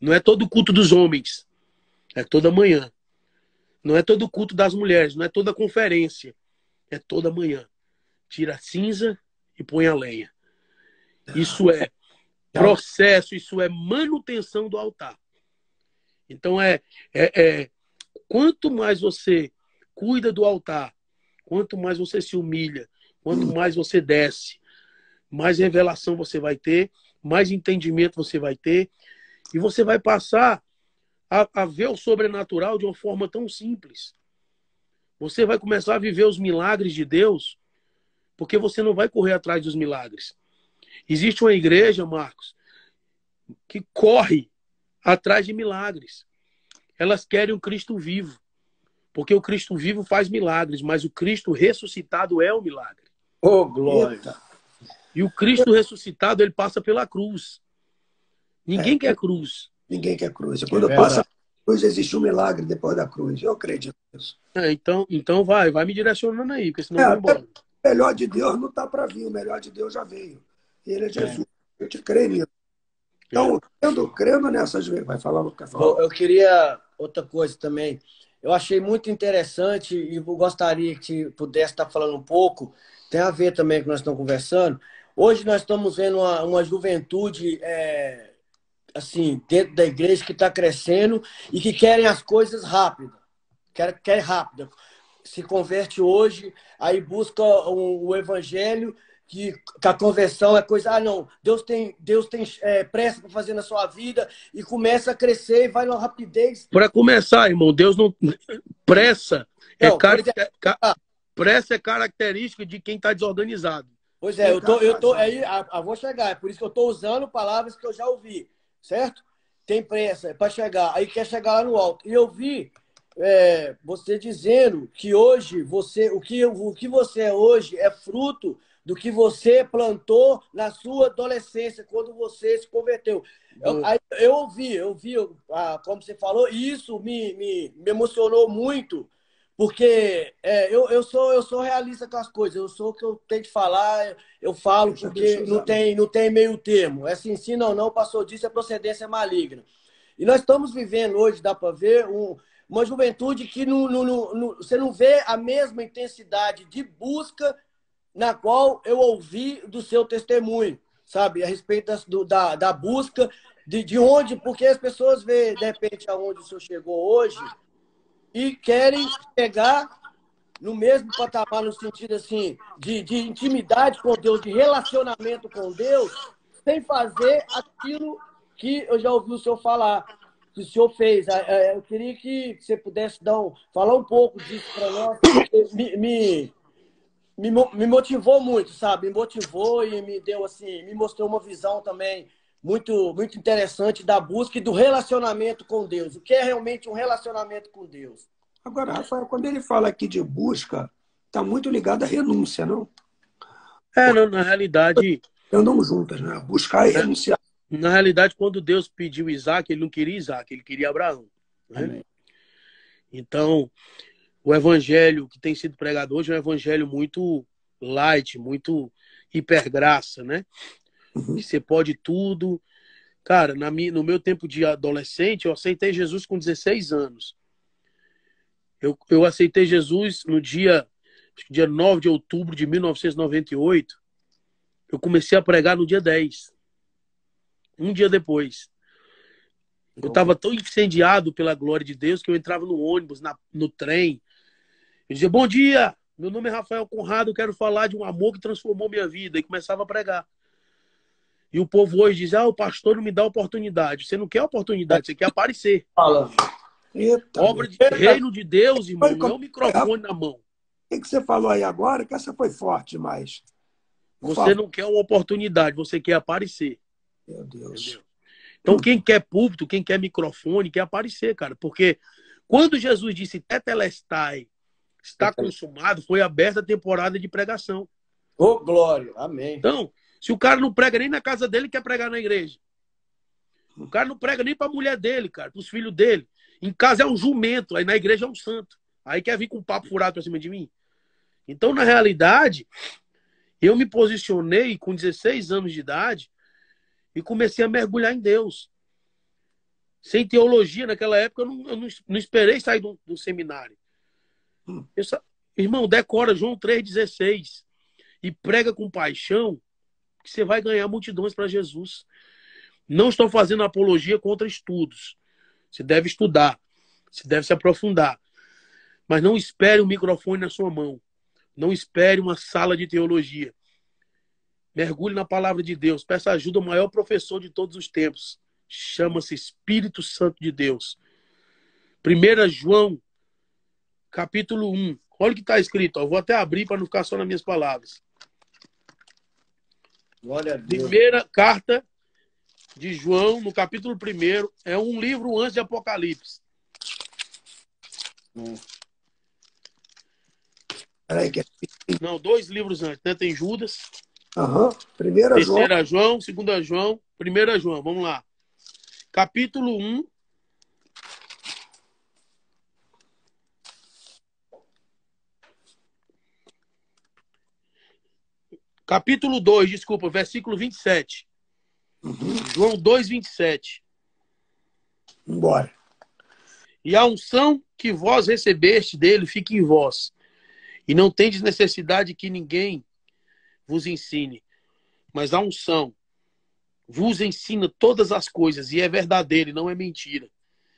Não é todo culto dos homens. É toda manhã. Não é todo culto das mulheres. Não é toda conferência. É toda manhã. Tira a cinza e põe a lenha. Isso é processo. Isso é manutenção do altar. Então quanto mais você cuida do altar, quanto mais você se humilha, quanto mais você desce, mais revelação você vai ter, mais entendimento você vai ter, e você vai passar a ver o sobrenatural de uma forma tão simples. Você vai começar a viver os milagres de Deus, porque você não vai correr atrás dos milagres. Existe uma igreja, Marcos, que corre atrás de milagres. Elas querem um Cristo vivo, porque o Cristo vivo faz milagres, mas o Cristo ressuscitado é o milagre. Ô, glória! Eita. E o Cristo ressuscitado, ele passa pela cruz. Ninguém quer cruz. Ninguém quer cruz. Quando passa a cruz, existe um milagre depois da cruz. Eu acredito nisso. Então vai me direcionando aí, porque senão eu vou embora. O melhor de Deus não está para vir, o melhor de Deus já veio. Ele é Jesus. A gente crê nisso. Então, crendo nessas vezes. Vai falar, Lucas. Eu queria outra coisa também. Eu achei muito interessante e eu gostaria que pudesse estar falando um pouco. Tem a ver também com o que nós estamos conversando. Hoje nós estamos vendo uma juventude assim, dentro da igreja que está crescendo e que querem as coisas rápidas. Quer rápida. Se converte hoje, aí busca o evangelho, que a conversão é coisa... Ah, não, Deus tem pressa para fazer na sua vida e começa a crescer e vai numa rapidez. Para começar, irmão, Deus não... Pressa pressa é característica de quem está desorganizado. Pois é, eu vou chegar. É por isso que eu estou usando palavras que eu já ouvi, certo? Tem pressa para chegar, aí quer chegar lá no alto. E eu vi você dizendo que hoje o que você é hoje é fruto do que você plantou na sua adolescência, quando você se converteu. Eu ouvi, como você falou, e isso me emocionou muito, porque eu sou realista com as coisas, eu sou o que eu tenho que falar, eu falo, porque não tem meio termo. É assim, sim, não, passou disso, é procedência maligna. E nós estamos vivendo hoje, dá para ver, uma juventude que você não vê a mesma intensidade de busca na qual eu ouvi do seu testemunho, sabe? A respeito da busca, de onde, porque as pessoas veem, de repente, aonde o senhor chegou hoje e querem chegar no mesmo patamar, no sentido assim, de intimidade com Deus, de relacionamento com Deus, sem fazer aquilo que eu já ouvi o senhor falar, que o senhor fez. Eu queria que você pudesse falar um pouco disso para nós, porque me motivou muito, sabe? Me motivou e me deu assim, me mostrou uma visão também muito, muito interessante da busca e do relacionamento com Deus. O que é realmente um relacionamento com Deus? Agora, Rafael, quando ele fala aqui de busca, está muito ligado à renúncia, não? Na realidade... Andam juntas, né? Buscar e renunciar. Na realidade, quando Deus pediu Isaac, ele não queria Isaac, ele queria Abraão. Né? Então, o evangelho que tem sido pregado hoje é um evangelho muito light, muito hipergraça, né? Que você pode tudo. Cara, no meu tempo de adolescente, eu aceitei Jesus com 16 anos. Eu aceitei Jesus no dia 9 de outubro de 1998. Eu comecei a pregar no dia 10. Um dia depois. Eu estava tão incendiado pela glória de Deus que eu entrava no ônibus, no trem. Eu dizia, bom dia, meu nome é Rafael Conrado, eu quero falar de um amor que transformou minha vida. E começava a pregar. E o povo hoje diz, o pastor não me dá oportunidade. Você não quer oportunidade, você quer aparecer. Fala. Obra de reino de Deus, irmão, não é o microfone na mão. O que você falou aí agora? Que essa foi forte demais. Você não quer uma oportunidade, você quer aparecer. Meu Deus. Entendeu? Então, quem quer púlpito, quem quer microfone, quer aparecer, cara. Porque quando Jesus disse tetelestai, está consumado, foi aberta a temporada de pregação. Ô, glória. Amém. Então, se o cara não prega nem na casa dele, quer pregar na igreja. O cara não prega nem para a mulher dele, cara, para os filhos dele. Em casa é um jumento, aí na igreja é um santo. Aí quer vir com um papo furado para cima de mim. Então, na realidade, eu me posicionei com 16 anos de idade e comecei a mergulhar em Deus. Sem teologia, naquela época, eu não esperei sair do seminário. Irmão, decora João 3,16 e prega com paixão que você vai ganhar multidões para Jesus. Não estou fazendo apologia contra estudos. Você deve estudar. Você deve se aprofundar. Mas não espere um microfone na sua mão. Não espere uma sala de teologia. Mergulhe na palavra de Deus. Peça ajuda ao maior professor de todos os tempos. Chama-se Espírito Santo de Deus. 1 João, capítulo 1. Olha o que está escrito. Ó. Eu vou até abrir para não ficar só nas minhas palavras. Glória a Deus. Primeira carta de João, no capítulo 1. É um livro antes de Apocalipse. Peraí, que... Não, 2 livros antes, né? Tem Judas. Aham. 1 João. 3 João, 2 João, 1 João. Vamos lá. Capítulo 1. Capítulo 2, desculpa, versículo 27. João 2, 27. Embora. E a unção que vós recebeste dele fique em vós. E não tendes necessidade que ninguém vos ensine. Mas a unção vos ensina todas as coisas, e é verdadeira e não é mentira.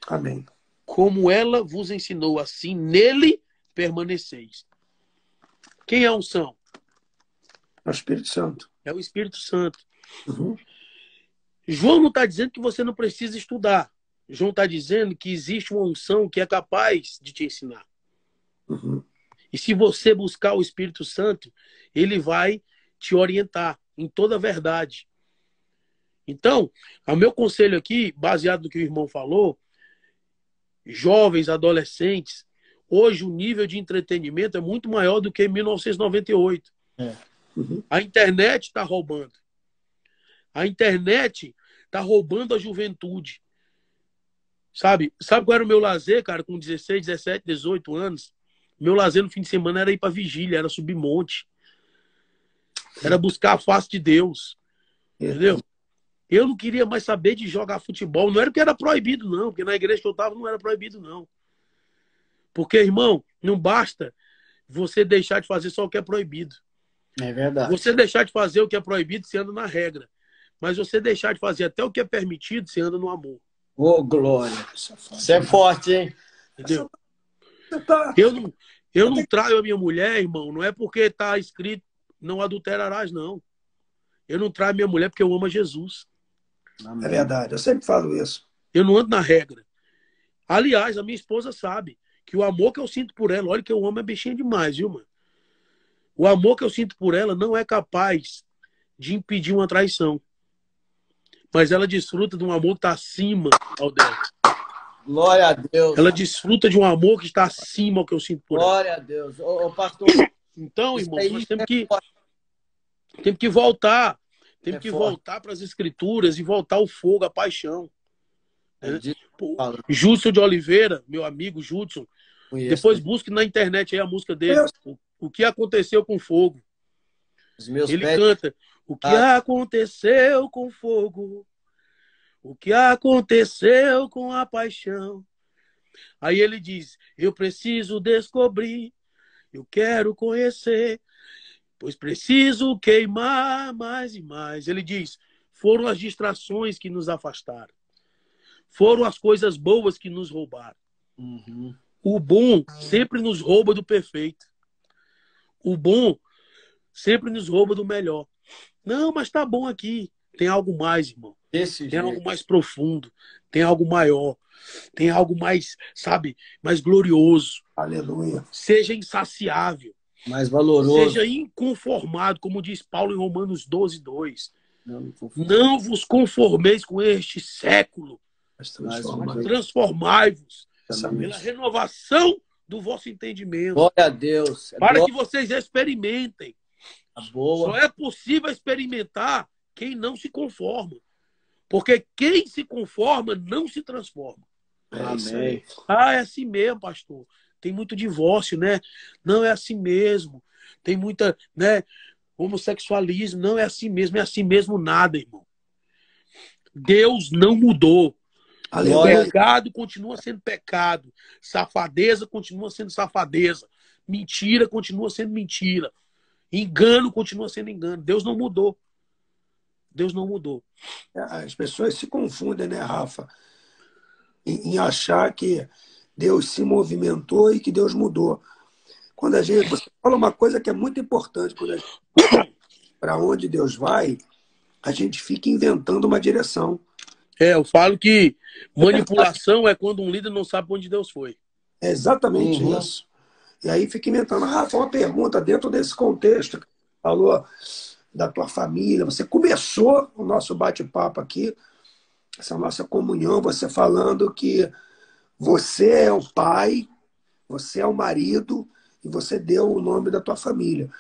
Amém. Como ela vos ensinou, assim nele permaneceis. Quem é a unção? É o Espírito Santo. É o Espírito Santo. Uhum. João não está dizendo que você não precisa estudar. João está dizendo que existe uma unção que é capaz de te ensinar. Uhum. E se você buscar o Espírito Santo, ele vai te orientar em toda a verdade. Então, o meu conselho aqui, baseado no que o irmão falou, jovens, adolescentes, hoje o nível de entretenimento é muito maior do que em 1998. Uhum. A internet está roubando. A internet está roubando a juventude. Sabe qual era o meu lazer, cara, com 16, 17, 18 anos? Meu lazer no fim de semana era ir para vigília, era subir monte. Era buscar a face de Deus. Entendeu? Eu não queria mais saber de jogar futebol. Não era porque era proibido, não. Porque na igreja que eu estava não era proibido, não. Porque, irmão, não basta você deixar de fazer só o que é proibido. É verdade. Você deixar de fazer o que é proibido, você anda na regra. Mas você deixar de fazer até o que é permitido, você anda no amor. Ô, glória. Isso é forte, hein? Entendeu? Tá... Eu não traio a minha mulher, irmão, não é porque está escrito não adulterarás, não. Eu não traio a minha mulher porque eu amo a Jesus. É verdade, eu sempre falo isso. Eu não ando na regra. Aliás, a minha esposa sabe que o amor que eu sinto por ela, olha que eu amo a bichinha demais, viu, mano? O amor que eu sinto por ela não é capaz de impedir uma traição. Mas ela desfruta de um amor que está acima ao dela. Glória a Deus. Ela desfruta de um amor que está acima ao que eu sinto por ela. Glória a Deus. Ô, pastor. Então, irmão, nós temos é que voltar. Temos É que forte. voltar para as escrituras e voltar o fogo, a paixão. É Né? disso que Pô, eu falo. Júdson de Oliveira, meu amigo Júdson, Conheço. depois busque na internet aí a música dele. O que aconteceu com fogo? Os meus Ele pés. canta: o que aconteceu com fogo? O que aconteceu com a paixão? Aí ele diz: eu preciso descobrir, eu quero conhecer, pois preciso queimar mais e mais. Ele diz: foram as distrações que nos afastaram. Foram as coisas boas que nos roubaram. Uhum. O bom sempre nos rouba do perfeito. O bom sempre nos rouba do melhor. Não, mas tá bom aqui. Tem algo mais, irmão. Desse Tem algo jeito. mais profundo. Tem algo maior. Tem algo mais, sabe, mais glorioso. Aleluia. Seja insaciável. Mais valoroso. Seja inconformado, como diz Paulo em Romanos 12, 2. Não me confundo. Não vos conformeis com este século, Mas mas transforma. transformai-vos Exatamente. pela renovação do vosso entendimento, Glória a Deus. para que vocês experimentem. Boa. Só é possível experimentar quem não se conforma. Porque quem se conforma não se transforma. É isso aí. Amém. Ah, é assim mesmo, pastor. Tem muito divórcio, né? Não é assim mesmo. Tem muita, né, homossexualismo. Não é assim mesmo nada, irmão. Deus não mudou. Aleluia. Pecado continua sendo pecado. Safadeza continua sendo safadeza. Mentira continua sendo mentira. Engano continua sendo engano. Deus não mudou. Deus não mudou. As pessoas se confundem, né, Rafa? Em achar que Deus se movimentou e que Deus mudou. Quando a gente, você fala uma coisa que é muito importante, quando a gente para onde Deus vai, a gente fica inventando uma direção. Eu falo que manipulação é quando um líder não sabe para onde Deus foi. É exatamente isso. E aí fica inventando. Rafa, uma pergunta dentro desse contexto. Falou da tua família. Você começou o nosso bate-papo aqui, essa nossa comunhão, você falando que você é o pai, você é o marido e você deu o nome da tua família.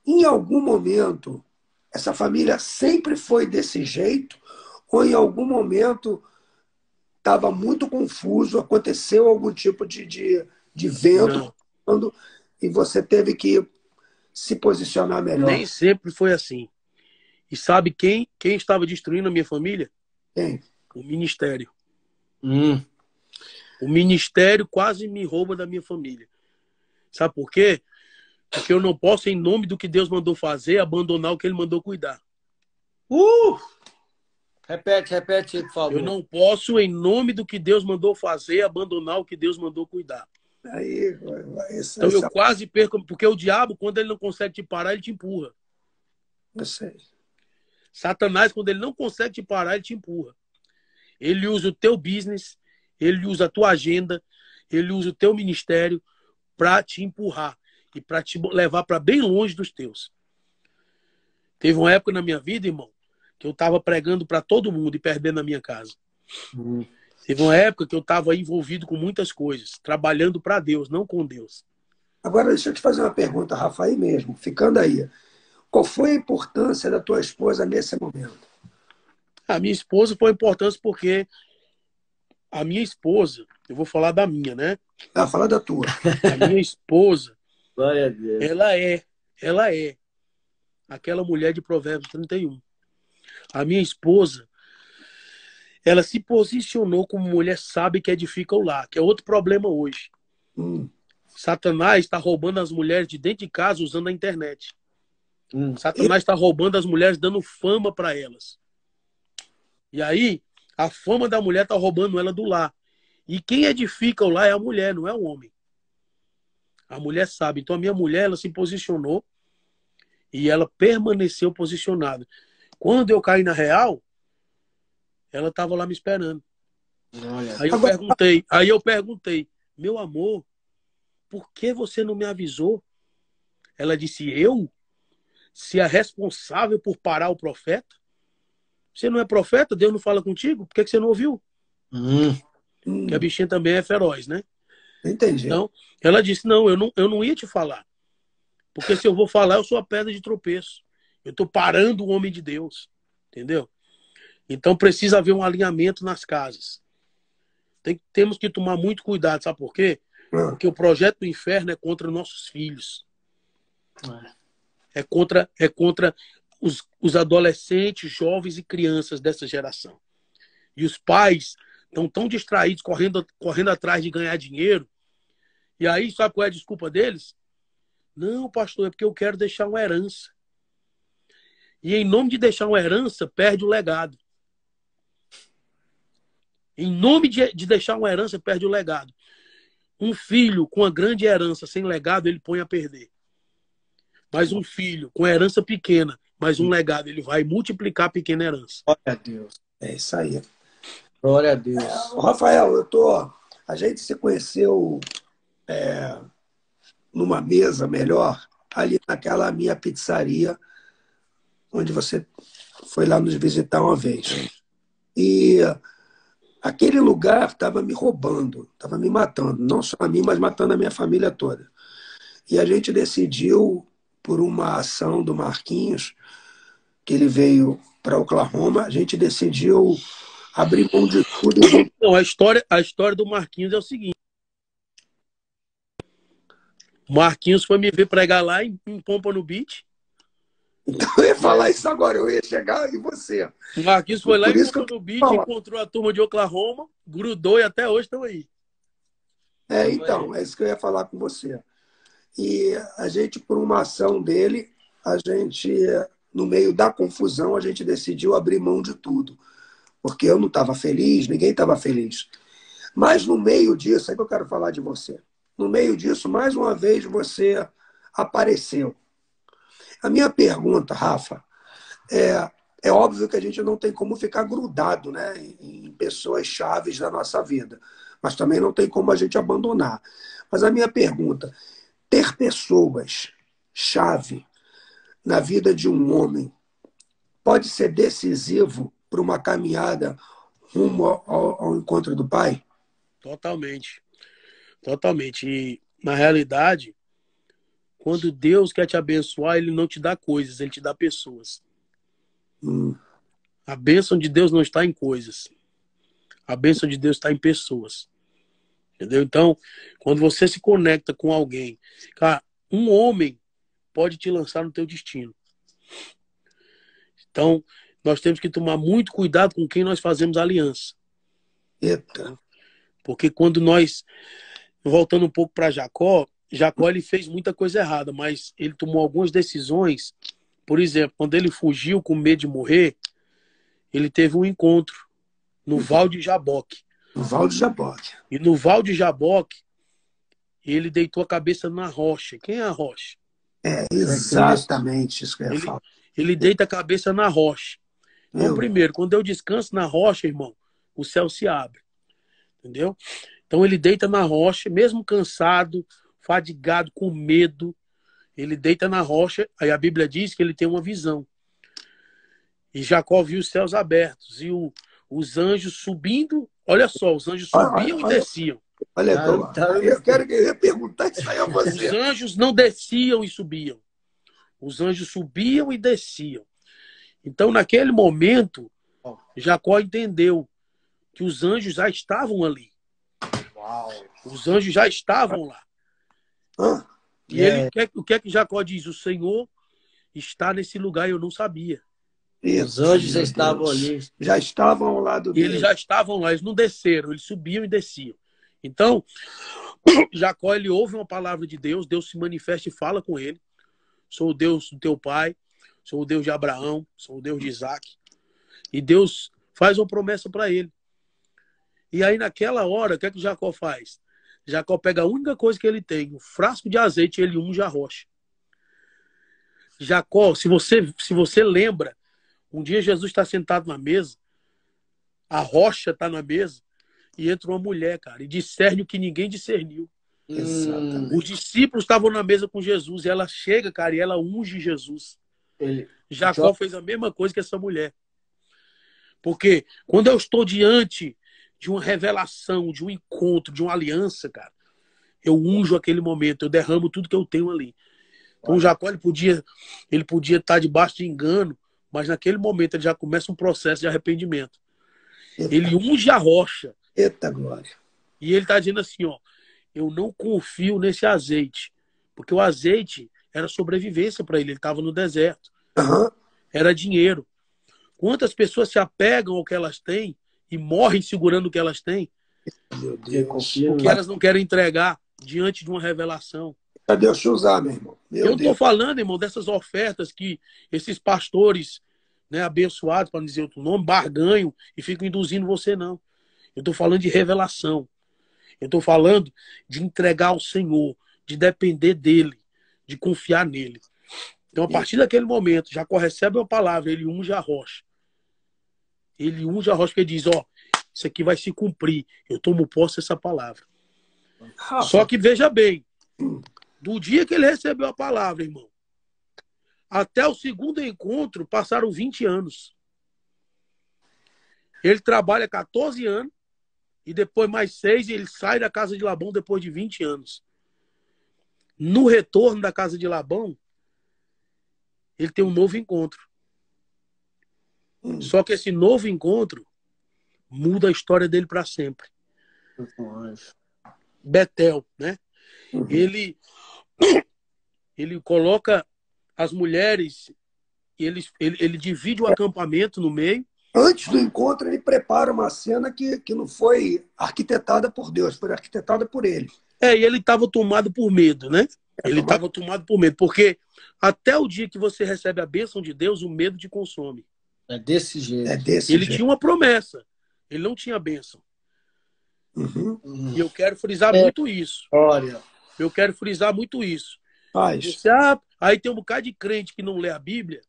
Em algum momento, essa família sempre foi desse jeito ou em algum momento estava muito confuso, aconteceu algum tipo de vento e você teve que se posicionar melhor? Nem sempre foi assim. E sabe quem estava destruindo a minha família? Quem? O ministério. O ministério quase me rouba da minha família. Sabe por quê? Porque eu não posso, em nome do que Deus mandou fazer, abandonar o que Ele mandou cuidar. Repete aí, por favor. Eu não posso, em nome do que Deus mandou fazer, abandonar o que Deus mandou cuidar. Aí, então eu quase perco, porque o diabo, quando ele não consegue te parar, ele te empurra. Eu sei. Satanás, quando ele não consegue te parar, ele te empurra. Ele usa o teu business, ele usa a tua agenda, ele usa o teu ministério para te empurrar e para te levar para bem longe dos teus. Teve uma época na minha vida, irmão, que eu estava pregando para todo mundo e perdendo a minha casa. Teve uma época que eu estava envolvido com muitas coisas, trabalhando para Deus, não com Deus. Agora, deixa eu te fazer uma pergunta, Rafa, aí mesmo, ficando aí. Qual foi a importância da tua esposa nesse momento? A minha esposa foi importante porque a minha esposa, eu vou falar da minha, né? Fala da tua. A minha esposa, Glória a Deus. ela é aquela mulher de Provérbios 31. A minha esposa, ela se posicionou como mulher sábia que edifica o lar, que é outro problema hoje. Satanás está roubando as mulheres de dentro de casa usando a internet. Satanás está roubando as mulheres, dando fama para elas. E aí, a fama da mulher está roubando ela do lar. E quem edifica o lar é a mulher, não é o homem. A mulher sabe. Então a minha mulher, ela se posicionou e ela permaneceu posicionada. Quando eu caí na real, ela estava lá me esperando. Aí eu perguntei, meu amor, por que você não me avisou? Ela disse, eu? Se é responsável por parar o profeta? Você não é profeta? Deus não fala contigo? Por que você não ouviu? Porque a bichinha também é feroz, né? Entendi. Então, ela disse, não, eu não ia te falar. Porque se eu vou falar, eu sou a pedra de tropeço. Eu estou parando o homem de Deus. Entendeu? Então precisa haver um alinhamento nas casas. Temos que tomar muito cuidado, sabe por quê? Porque o projeto do inferno é contra nossos filhos. É contra os adolescentes, jovens e crianças dessa geração. E os pais estão tão distraídos, correndo atrás de ganhar dinheiro. E aí, sabe qual é a desculpa deles? Não, pastor, é porque eu quero deixar uma herança. E em nome de deixar uma herança, perde o legado. Em nome de deixar uma herança, perde o legado. Um filho com uma grande herança sem legado, ele põe a perder. Mas um filho com herança pequena, mas um legado, ele vai multiplicar a pequena herança. Glória a Deus. É isso aí. Glória a Deus. Rafael, a gente se conheceu numa mesa melhor, ali naquela minha pizzaria, onde você foi lá nos visitar uma vez. E aquele lugar estava me roubando, estava me matando, não só a mim, mas matando a minha família toda. E a gente decidiu, por uma ação do Marquinhos, que ele veio para Oklahoma, a gente decidiu abrir mão de tudo. Não, a história do Marquinhos é o seguinte. O Marquinhos foi me ver pregar lá em Pompano Beach. Então eu ia falar isso agora, eu ia chegar em você. O Marquinhos foi lá Por em isso que eu Pompano Beach, falar. encontrou a turma de Oklahoma, grudou e até hoje estão aí. Então, é isso que eu ia falar com você. E a gente, por uma ação dele, a gente, no meio da confusão, a gente decidiu abrir mão de tudo. Porque eu não estava feliz, ninguém estava feliz. Mas no meio disso, é que eu quero falar de você. No meio disso, mais uma vez, você apareceu. A minha pergunta, Rafa, é óbvio que a gente não tem como ficar grudado, né, em pessoas chaves da nossa vida, mas também não tem como a gente abandonar. Mas a minha pergunta, ter pessoas chave na vida de um homem pode ser decisivo para uma caminhada rumo ao encontro do Pai? Totalmente. Totalmente. E, na realidade, quando Deus quer te abençoar, Ele não te dá coisas, Ele te dá pessoas. A bênção de Deus não está em coisas. A bênção de Deus está em pessoas. Entendeu? Então, quando você se conecta com alguém, cara, um homem pode te lançar no teu destino. Então, nós temos que tomar muito cuidado com quem nós fazemos aliança. Eita. Porque quando nós, voltando um pouco para Jacó, Jacó ele fez muita coisa errada, mas ele tomou algumas decisões. Por exemplo, quando ele fugiu com medo de morrer, ele teve um encontro no Val de Jaboque. No Val de Jaboque. E no Val de Jaboque, ele deitou a cabeça na rocha. Quem é a rocha? É exatamente isso que eu ia falar. Ele deita a cabeça na rocha. Então, primeiro, quando eu descanso na rocha, irmão, o céu se abre. Entendeu? Então ele deita na rocha, mesmo cansado, fadigado, com medo. Ele deita na rocha, aí a Bíblia diz que ele tem uma visão. E Jacó viu os céus abertos e os anjos subindo. Olha só, os anjos subiam e desciam. Olha, eu ia perguntar isso aí a você. Os anjos não desciam e subiam. Os anjos subiam e desciam. Então, naquele momento, Jacó entendeu que os anjos já estavam ali. Uau. Os anjos já estavam lá. E o que é que Jacó diz? O Senhor está nesse lugar e eu não sabia. Os anjos já estavam ali. Já estavam ao lado dele. Eles já estavam lá, eles não desceram, eles subiam e desciam. Então, Jacó, ele ouve uma palavra de Deus, Deus se manifesta e fala com ele. Sou o Deus do teu pai, sou o Deus de Abraão, sou o Deus de Isaac. E Deus faz uma promessa para ele. E aí, naquela hora, o que é que Jacó faz? Jacó pega a única coisa que ele tem, um frasco de azeite, e ele unge a rocha. Jacó, se você lembra, um dia Jesus está sentado na mesa, a rocha está na mesa, e entra uma mulher, cara, e discerne o que ninguém discerniu. Os discípulos estavam na mesa com Jesus, e ela chega, cara, e ela unge Jesus. Jacó fez a mesma coisa que essa mulher. Porque quando eu estou diante de uma revelação, de um encontro, de uma aliança, cara, eu unjo aquele momento, eu derramo tudo que eu tenho ali. Então Jacó, ele podia estar debaixo de engano, mas naquele momento ele já começa um processo de arrependimento. Ele unge a rocha. Eita glória. E ele está dizendo assim, ó, eu não confio nesse azeite, porque o azeite era sobrevivência para ele estava no deserto. Era dinheiro. Quantas pessoas se apegam ao que elas têm e morrem segurando o que elas têm? Meu Deus. Porque elas não querem entregar diante de uma revelação. Cadê Deus te usar, meu irmão? Eu estou falando, irmão, dessas ofertas que esses pastores, né, abençoados, para não dizer outro nome, barganham e ficam induzindo você, não. Eu estou falando de revelação. Eu estou falando de entregar ao Senhor, de depender dEle, de confiar nele. Então, a partir daquele momento, Jacó recebe uma palavra, ele unge a rocha. Ele unge a rocha porque diz, ó, isso aqui vai se cumprir. Eu tomo posse dessa palavra. Só que veja bem, do dia que ele recebeu a palavra, irmão, até o segundo encontro, passaram 20 anos. Ele trabalha 14 anos e depois mais 6 e ele sai da casa de Labão depois de 20 anos. No retorno da casa de Labão, ele tem um novo encontro. Só que esse novo encontro muda a história dele para sempre. Betel, né? Ele coloca as mulheres, ele divide o acampamento no meio. Antes do encontro, ele prepara uma cena que não foi arquitetada por Deus, foi arquitetada por ele. E ele estava tomado por medo, né? Ele estava tomado por medo, porque até o dia que você recebe a bênção de Deus, o medo te consome. É desse jeito. Ele tinha uma promessa, ele não tinha bênção. Uhum. E eu quero frisar muito isso. Olha. Eu quero frisar muito isso. Faz. Aí tem um bocado de crente que não lê a Bíblia.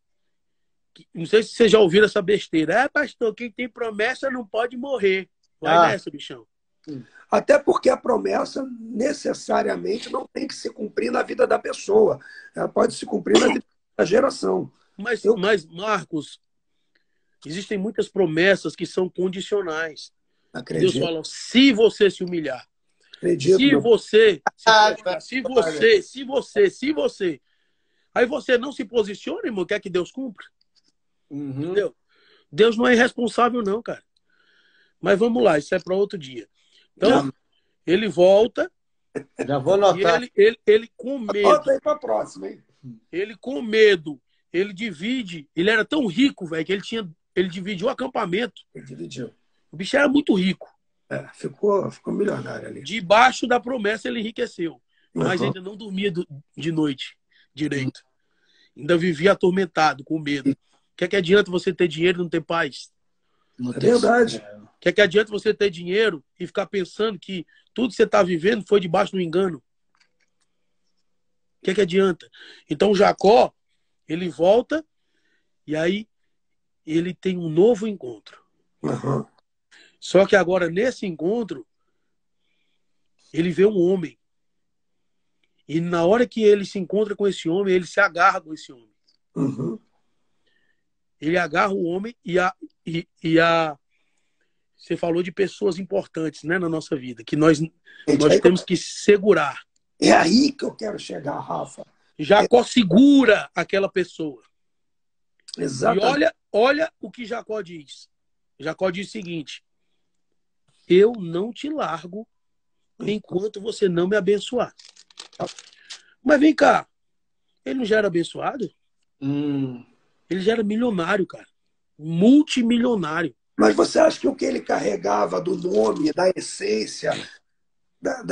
Não sei se vocês já ouviram essa besteira. Pastor, quem tem promessa não pode morrer. Vai nessa, bichão. Até porque a promessa necessariamente não tem que se cumprir na vida da pessoa. Ela pode se cumprir na vida da geração. Mas, Marcos, existem muitas promessas que são condicionais. Acredito. Deus fala, se você se humilhar, Acredito, se você se você. Aí você não se posiciona, irmão, quer que Deus cumpra? Entendeu? Deus não é irresponsável, não, cara. Mas vamos lá, isso é para outro dia. Então, ele volta. Já vou anotar. E ele com medo. Volta aí para próxima, hein? Ele com medo. Ele divide. Ele era tão rico, velho, que ele dividiu o acampamento. Ele dividiu. O bicho era muito rico. Ficou milionário ali. Debaixo da promessa ele enriqueceu. Mas ainda não dormia de noite direito. Ainda vivia atormentado, com medo. O que adianta você ter dinheiro e não ter paz? É verdade. O que adianta você ter dinheiro e ficar pensando que tudo que você está vivendo foi debaixo do engano? O que adianta? Então Jacó, ele volta e aí ele tem um novo encontro. Só que agora, nesse encontro, ele vê um homem. E na hora que ele se encontra com esse homem, ele se agarra com esse homem. Ele agarra o homem Você falou de pessoas importantes, né, na nossa vida, que nós temos que segurar. É aí que eu quero chegar, Rafa. Jacó segura aquela pessoa. Exatamente. E olha o que Jacó diz. Jacó diz o seguinte: eu não te largo enquanto você não me abençoar. Mas vem cá, ele não já era abençoado? Ele já era milionário, cara. Multimilionário. Mas você acha que o que ele carregava do nome, da essência, da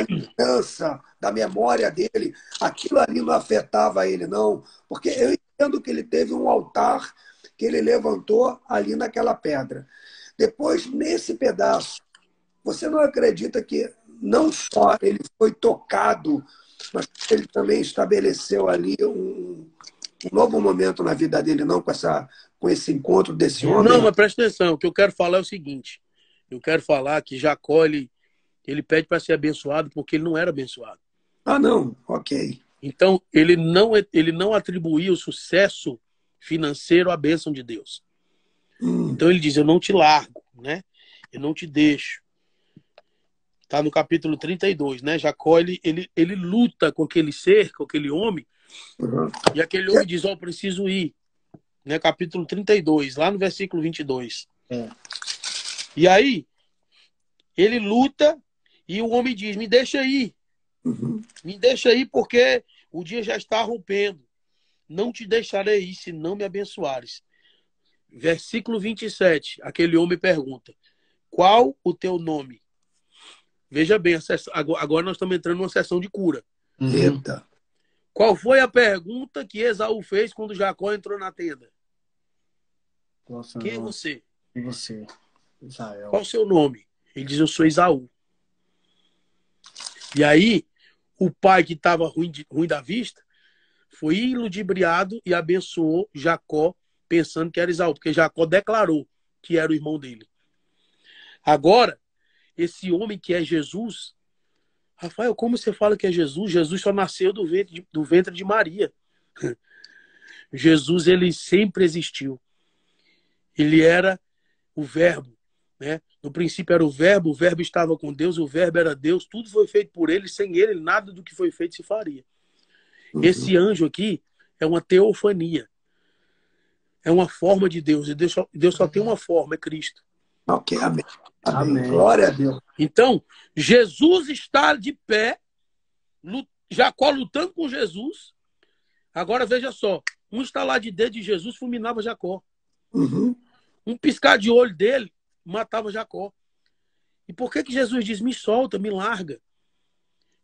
lembrança, da memória dele, aquilo ali não afetava ele, não? Porque eu entendo que ele teve um altar que ele levantou ali naquela pedra. Depois, nesse pedaço, você não acredita que não só ele foi tocado, mas ele também estabeleceu ali um novo momento na vida dele, não com esse encontro desse homem? Não, mas presta atenção, o que eu quero falar é o seguinte. Eu quero falar que Jacó, ele pede para ser abençoado porque ele não era abençoado. Não, ok. Então, ele não atribuía o sucesso financeiro à bênção de Deus. Então ele diz, eu não te largo, né? Eu não te deixo. Está no capítulo 32, né? Jacó, ele luta com aquele ser, com aquele homem, e aquele homem diz, eu preciso ir. Né? Capítulo 32, lá no versículo 22. E aí, ele luta e o homem diz, me deixa ir. Me deixa ir porque o dia já está rompendo. Não te deixarei ir se não me abençoares. Versículo 27, aquele homem pergunta, qual o teu nome? Veja bem, agora nós estamos entrando numa sessão de cura. Eita. Qual foi a pergunta que Esaú fez quando Jacó entrou na tenda? Quem é você? E você? Israel. Qual o seu nome? Ele diz, eu sou Esaú. E aí, o pai que estava ruim da vista, foi iludibriado e abençoou Jacó, pensando que era Esaú, porque Jacó declarou que era o irmão dele. Agora, esse homem que é Jesus, Rafael, como você fala que é Jesus? Jesus só nasceu do ventre de Maria. Jesus, ele sempre existiu. Ele era o verbo, né? No princípio era o verbo estava com Deus, o verbo era Deus, tudo foi feito por ele, sem ele nada do que foi feito se faria. Esse anjo aqui é uma teofania. É uma forma de Deus. E Deus só tem uma forma, é Cristo. Ok, amém. Glória a Deus. Então, Jesus está de pé, Jacó lutando com Jesus. Agora veja só, um estalar de dedo de Jesus fulminava Jacó. Um piscar de olho dele matava Jacó. E por que Jesus diz, me solta, me larga?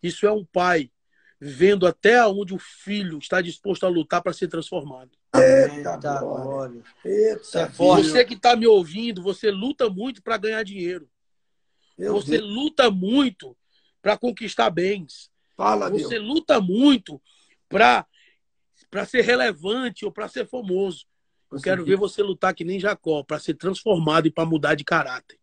Isso é um pai vendo até onde o filho está disposto a lutar para ser transformado. Eita, glória. Eita, você que está me ouvindo, você luta muito para ganhar dinheiro. Meu Você Deus. luta muito para conquistar bens. Fala, Você Deus. luta muito para ser relevante ou para ser famoso. Eu quero ver você lutar que nem Jacó, para ser transformado e para mudar de caráter.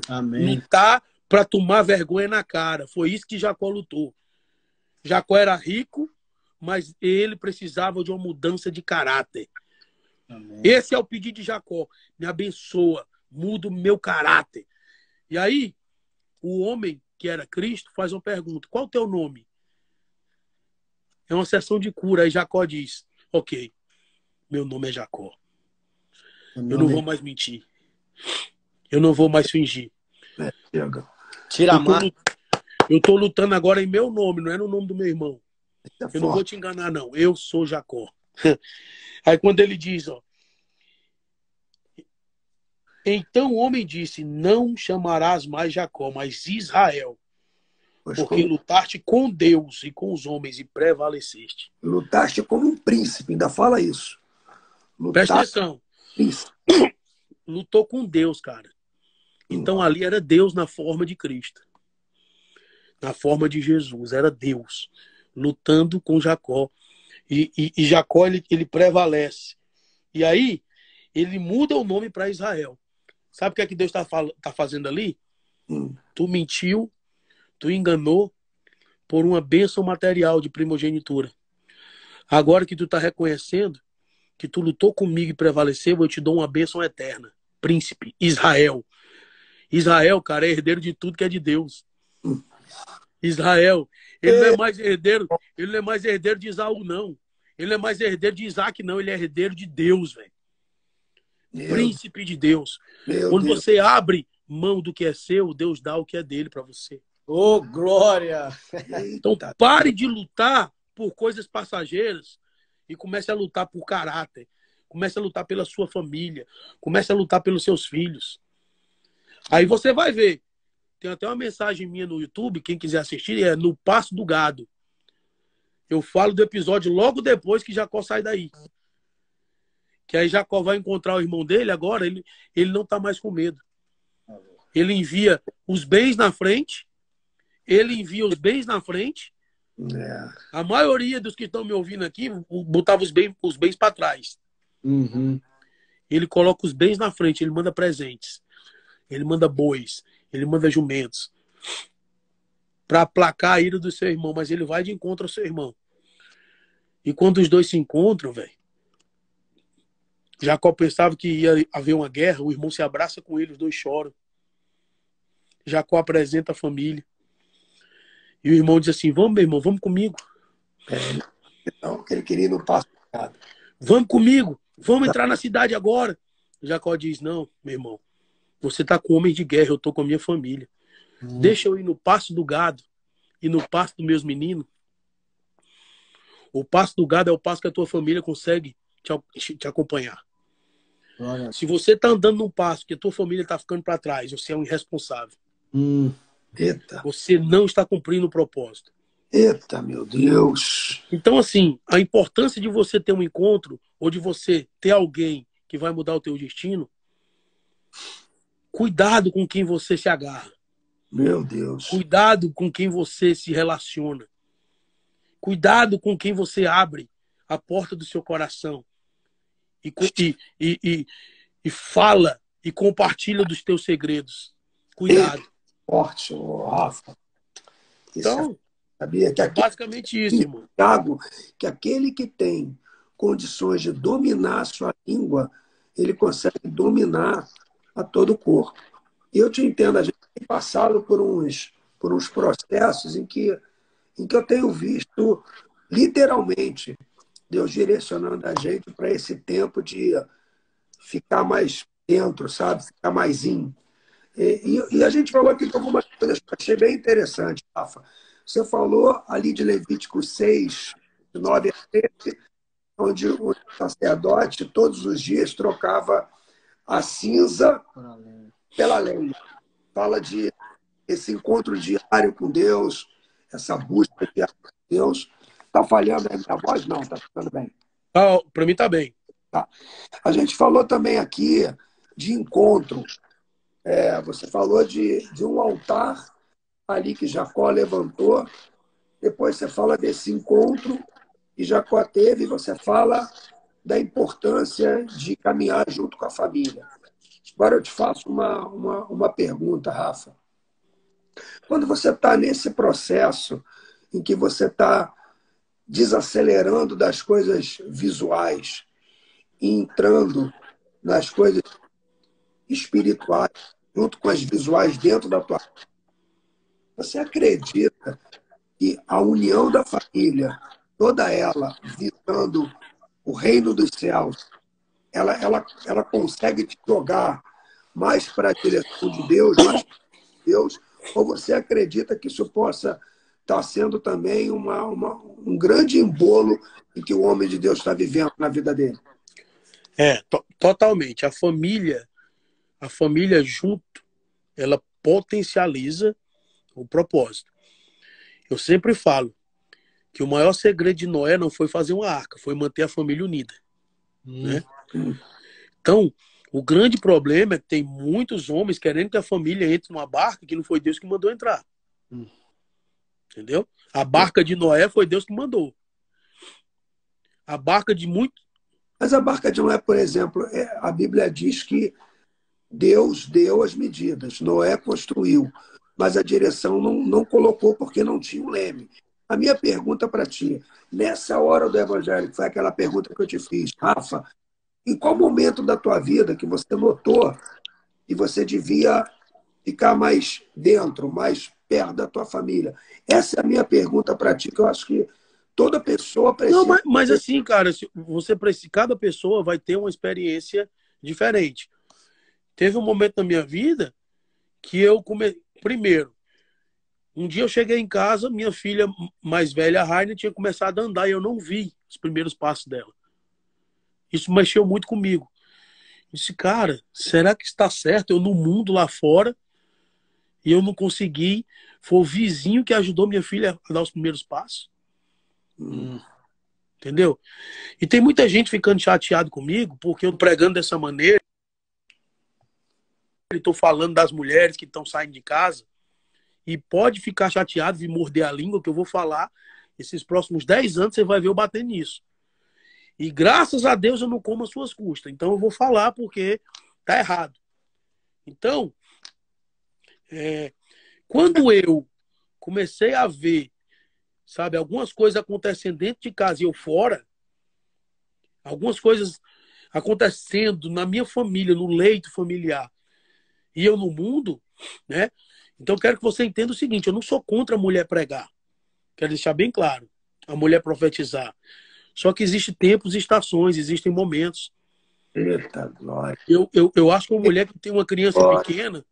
Amém. Lutar para tomar vergonha na cara. Foi isso que Jacó lutou. Jacó era rico, mas ele precisava de uma mudança de caráter. Amém. Esse é o pedido de Jacó. Me abençoa, muda o meu caráter. E aí, o homem que era Cristo faz uma pergunta: qual o teu nome? É uma sessão de cura. Aí Jacó diz: ok, meu nome é Jacó. Eu não vou mais mentir. Eu não vou mais fingir. Chega. Tira a máscara. Eu tô lutando agora em meu nome, não é no nome do meu irmão. Isso é Eu não vou forte. te enganar, não. Eu sou Jacó. Aí quando ele diz, ó, então o homem disse: não chamarás mais Jacó, mas Israel, Pois porque como lutaste com Deus e com os homens e prevaleceste. lutaste como um príncipe, ainda fala isso. Presta Lutaste atenção. príncipe. Lutou com Deus, cara. Então ali era Deus na forma de Cristo. Na forma de Jesus. Era Deus lutando com Jacó. E Jacó, ele prevalece. E aí, ele muda o nome para Israel. Sabe o que é que Deus tá fazendo ali? Tu mentiu, tu enganou por uma bênção material de primogenitura. Agora que tu tá reconhecendo que tu lutou comigo e prevaleceu, eu te dou uma bênção eterna. Príncipe, Israel. Israel, cara, é herdeiro de tudo que é de Deus. Israel, ele não é mais herdeiro, ele não é mais herdeiro de Esaú, não. Ele não é mais herdeiro de Isaac, não. Ele é herdeiro de Deus, velho. Príncipe de Deus. Quando Deus. você abre mão do que é seu, Deus dá o que é dele para você. Ô, glória! Então pare de lutar por coisas passageiras e comece a lutar por caráter. Comece a lutar pela sua família. Comece a lutar pelos seus filhos. Aí você vai ver. Tem até uma mensagem minha no YouTube, quem quiser assistir, é No Passo do Gado. Eu falo do episódio logo depois que Jacó sai daí. Que aí Jacó vai encontrar o irmão dele, agora ele não está mais com medo. Ele envia os bens na frente. Ele envia os bens na frente. A maioria dos que estão me ouvindo aqui botava os bens para trás. Ele coloca os bens na frente, ele manda presentes. Ele manda bois, ele manda jumentos. Para aplacar a ira do seu irmão, mas ele vai de encontro ao seu irmão. E quando os dois se encontram, velho, Jacó pensava que ia haver uma guerra, o irmão se abraça com ele, os dois choram. Jacó apresenta a família. E o irmão diz assim: vamos, meu irmão, vamos comigo. Então, que ele queria ir no passo. Vamos comigo, vamos entrar na cidade agora. Jacó diz: não, meu irmão, você está com homens de guerra, eu estou com a minha família. Deixa eu ir no pasto do gado e no pasto dos meus meninos. O pasto do gado é o pasto que a tua família consegue te acompanhar. Glória. Se você está andando num pasto que a tua família está ficando para trás, você é um irresponsável. Eita. Você não está cumprindo o propósito. Eita, meu Deus. Então, assim, a importância de você ter um encontro ou de você ter alguém que vai mudar o teu destino, cuidado com quem você se agarra. Meu Deus. Cuidado com quem você se relaciona. Cuidado com quem você abre a porta do seu coração e fala e compartilha dos teus segredos. Cuidado. Forte, Rafa. Então, sabia que basicamente isso, irmão. Tiago, que aquele que tem condições de dominar a sua língua, ele consegue dominar a todo o corpo. E eu te entendo, a gente tem passado por uns processos em que eu tenho visto, literalmente, Deus direcionando a gente para esse tempo de ficar mais dentro, sabe? Ficar mais in. E a gente falou aqui de algumas coisas que eu achei bem interessante, Rafa. Você falou ali de Levítico 6, de 9 a 13, onde o sacerdote todos os dias trocava a cinza pela lenha. Fala de esse encontro diário com Deus, essa busca diária com Deus. Está falhando a minha voz? Não, está ficando bem. Para mim está bem. Tá. A gente falou também aqui de encontro. Você falou de um altar ali que Jacó levantou, depois você fala desse encontro que Jacó teve, você fala da importância de caminhar junto com a família. Agora eu te faço uma pergunta, Rafa. Quando você está nesse processo em que você está desacelerando das coisas visuais e entrando nas coisas espirituais, junto com as visuais dentro da tua vida, você acredita que a união da família, toda ela visando o reino dos céus, ela consegue te jogar mais para a direção de Deus, mais para Deus, ou você acredita que isso possa estar sendo também um grande embolo em que o homem de Deus está vivendo na vida dele? Totalmente. A família junto, ela potencializa o propósito. Eu sempre falo que o maior segredo de Noé não foi fazer uma arca, foi manter a família unida. Né? Então, o grande problema é que tem muitos homens querendo que a família entre numa barca que não foi Deus que mandou entrar. Entendeu? A barca de Noé foi Deus que mandou. A barca de muitos... Mas a barca de Noé, por exemplo, a Bíblia diz que Deus deu as medidas, Noé construiu, mas a direção não colocou porque não tinha um leme. A minha pergunta para ti, nessa hora do Evangelho, que foi aquela pergunta que eu te fiz, Rafa, em qual momento da tua vida que você notou que você devia ficar mais dentro, mais perto da tua família? Essa é a minha pergunta para ti, que eu acho que toda pessoa precisa... Não, mas assim, cara, cada pessoa vai ter uma experiência diferente. Teve um momento na minha vida que primeiro, um dia eu cheguei em casa, minha filha mais velha, a Rainer, tinha começado a andar e eu não vi os primeiros passos dela. Isso mexeu muito comigo. Eu disse, cara, será que está certo? Eu no mundo lá fora e eu não consegui. Foi o vizinho que ajudou minha filha a dar os primeiros passos. Entendeu? E tem muita gente ficando chateado comigo porque eu tô pregando dessa maneira. Estou falando das mulheres que estão saindo de casa. E pode ficar chateado e morder a língua que eu vou falar. Esses próximos 10 anos você vai ver eu bater nisso. E graças a Deus eu não como as suas custas. Então eu vou falar porque tá errado. Então, quando eu comecei a ver, sabe, algumas coisas acontecendo dentro de casa e eu fora, algumas coisas acontecendo na minha família, no leito familiar, e eu no mundo, né? Então eu quero que você entenda o seguinte, eu não sou contra a mulher pregar. Quero deixar bem claro. A mulher profetizar. Só que existem tempos e estações, existem momentos. Eita, glória. Eu acho que uma mulher que tem uma criança pequena,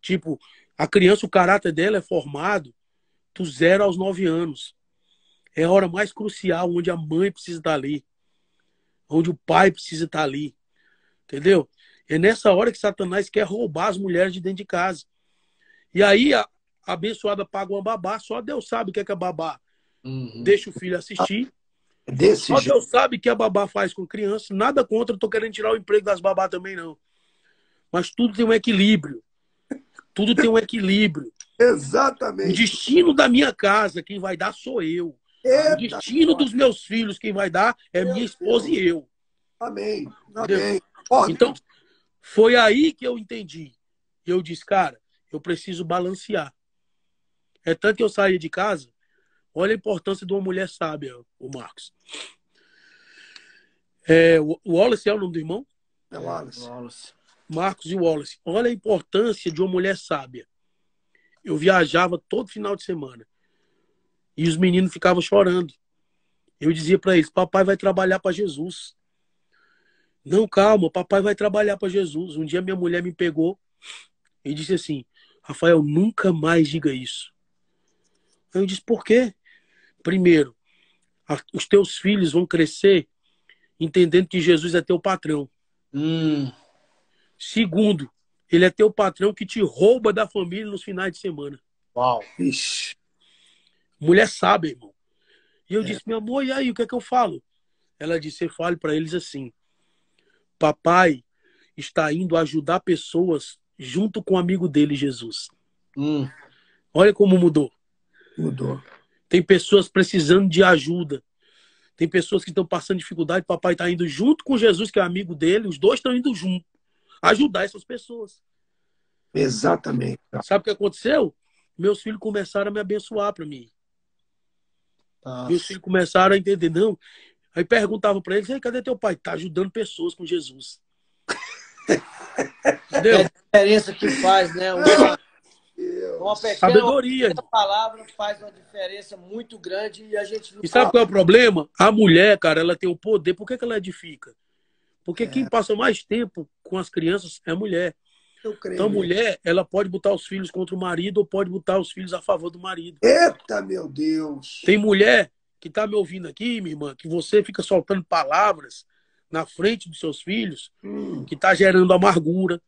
tipo, a criança, o caráter dela é formado do 0 aos 9 anos. É a hora mais crucial, onde a mãe precisa estar ali. Onde o pai precisa estar ali. Entendeu? É nessa hora que Satanás quer roubar as mulheres de dentro de casa. E aí a abençoada paga uma babá, só Deus sabe o que é a babá. Deixa o filho assistir. Só Deus sabe o que a babá faz com criança. Nada contra, não tô querendo tirar o emprego das babás também, não. Mas tudo tem um equilíbrio. Tudo tem um equilíbrio. Exatamente. O destino da minha casa, quem vai dar sou eu. Eita, o destino dos meus filhos, quem vai dar é minha esposa e eu. Amém. Amém. Então, foi aí que eu entendi. Eu disse, cara, eu preciso balancear. É tanto que eu saí de casa. Olha a importância de uma mulher sábia, o Marcos. O Wallace é o nome do irmão? É Wallace. Marcos e Wallace. Olha a importância de uma mulher sábia. Eu viajava todo final de semana. E os meninos ficavam chorando. Eu dizia para eles, papai vai trabalhar para Jesus. Não, calma, papai vai trabalhar para Jesus. Um dia minha mulher me pegou e disse assim, Rafael, nunca mais diga isso. Eu disse, por quê? Primeiro, os teus filhos vão crescer entendendo que Jesus é teu patrão. Segundo, ele é teu patrão que te rouba da família nos finais de semana. Uau. Ixi. Mulher sábia, irmão. E eu disse, meu amor, e aí, o que é que eu falo? Ela disse, fale para eles assim, papai está indo ajudar pessoas junto com o amigo dele, Jesus. Hum. Olha como mudou. Mudou. Tem pessoas precisando de ajuda. Tem pessoas que estão passando dificuldade. Papai está indo junto com Jesus, que é amigo dele. Os dois estão indo junto. Ajudar essas pessoas. Exatamente. Sabe o que aconteceu? Meus filhos começaram a me abençoar para mim. Meus filhos começaram a entender. Não. Aí perguntava para eles, cadê teu pai? Tá ajudando pessoas com Jesus. Entendeu? É a diferença que faz, né? Uma Sabedoria. pequena palavra faz uma diferença muito grande e a gente... E sabe qual é o problema? A mulher, cara, ela tem o poder. Por que ela edifica? Porque quem passa mais tempo com as crianças é a mulher. Eu creio. Então a mulher, ela pode botar os filhos contra o marido ou pode botar os filhos a favor do marido. Eita, meu Deus! Tem mulher que tá me ouvindo aqui, minha irmã, que você fica soltando palavras na frente dos seus filhos, que tá gerando amargura,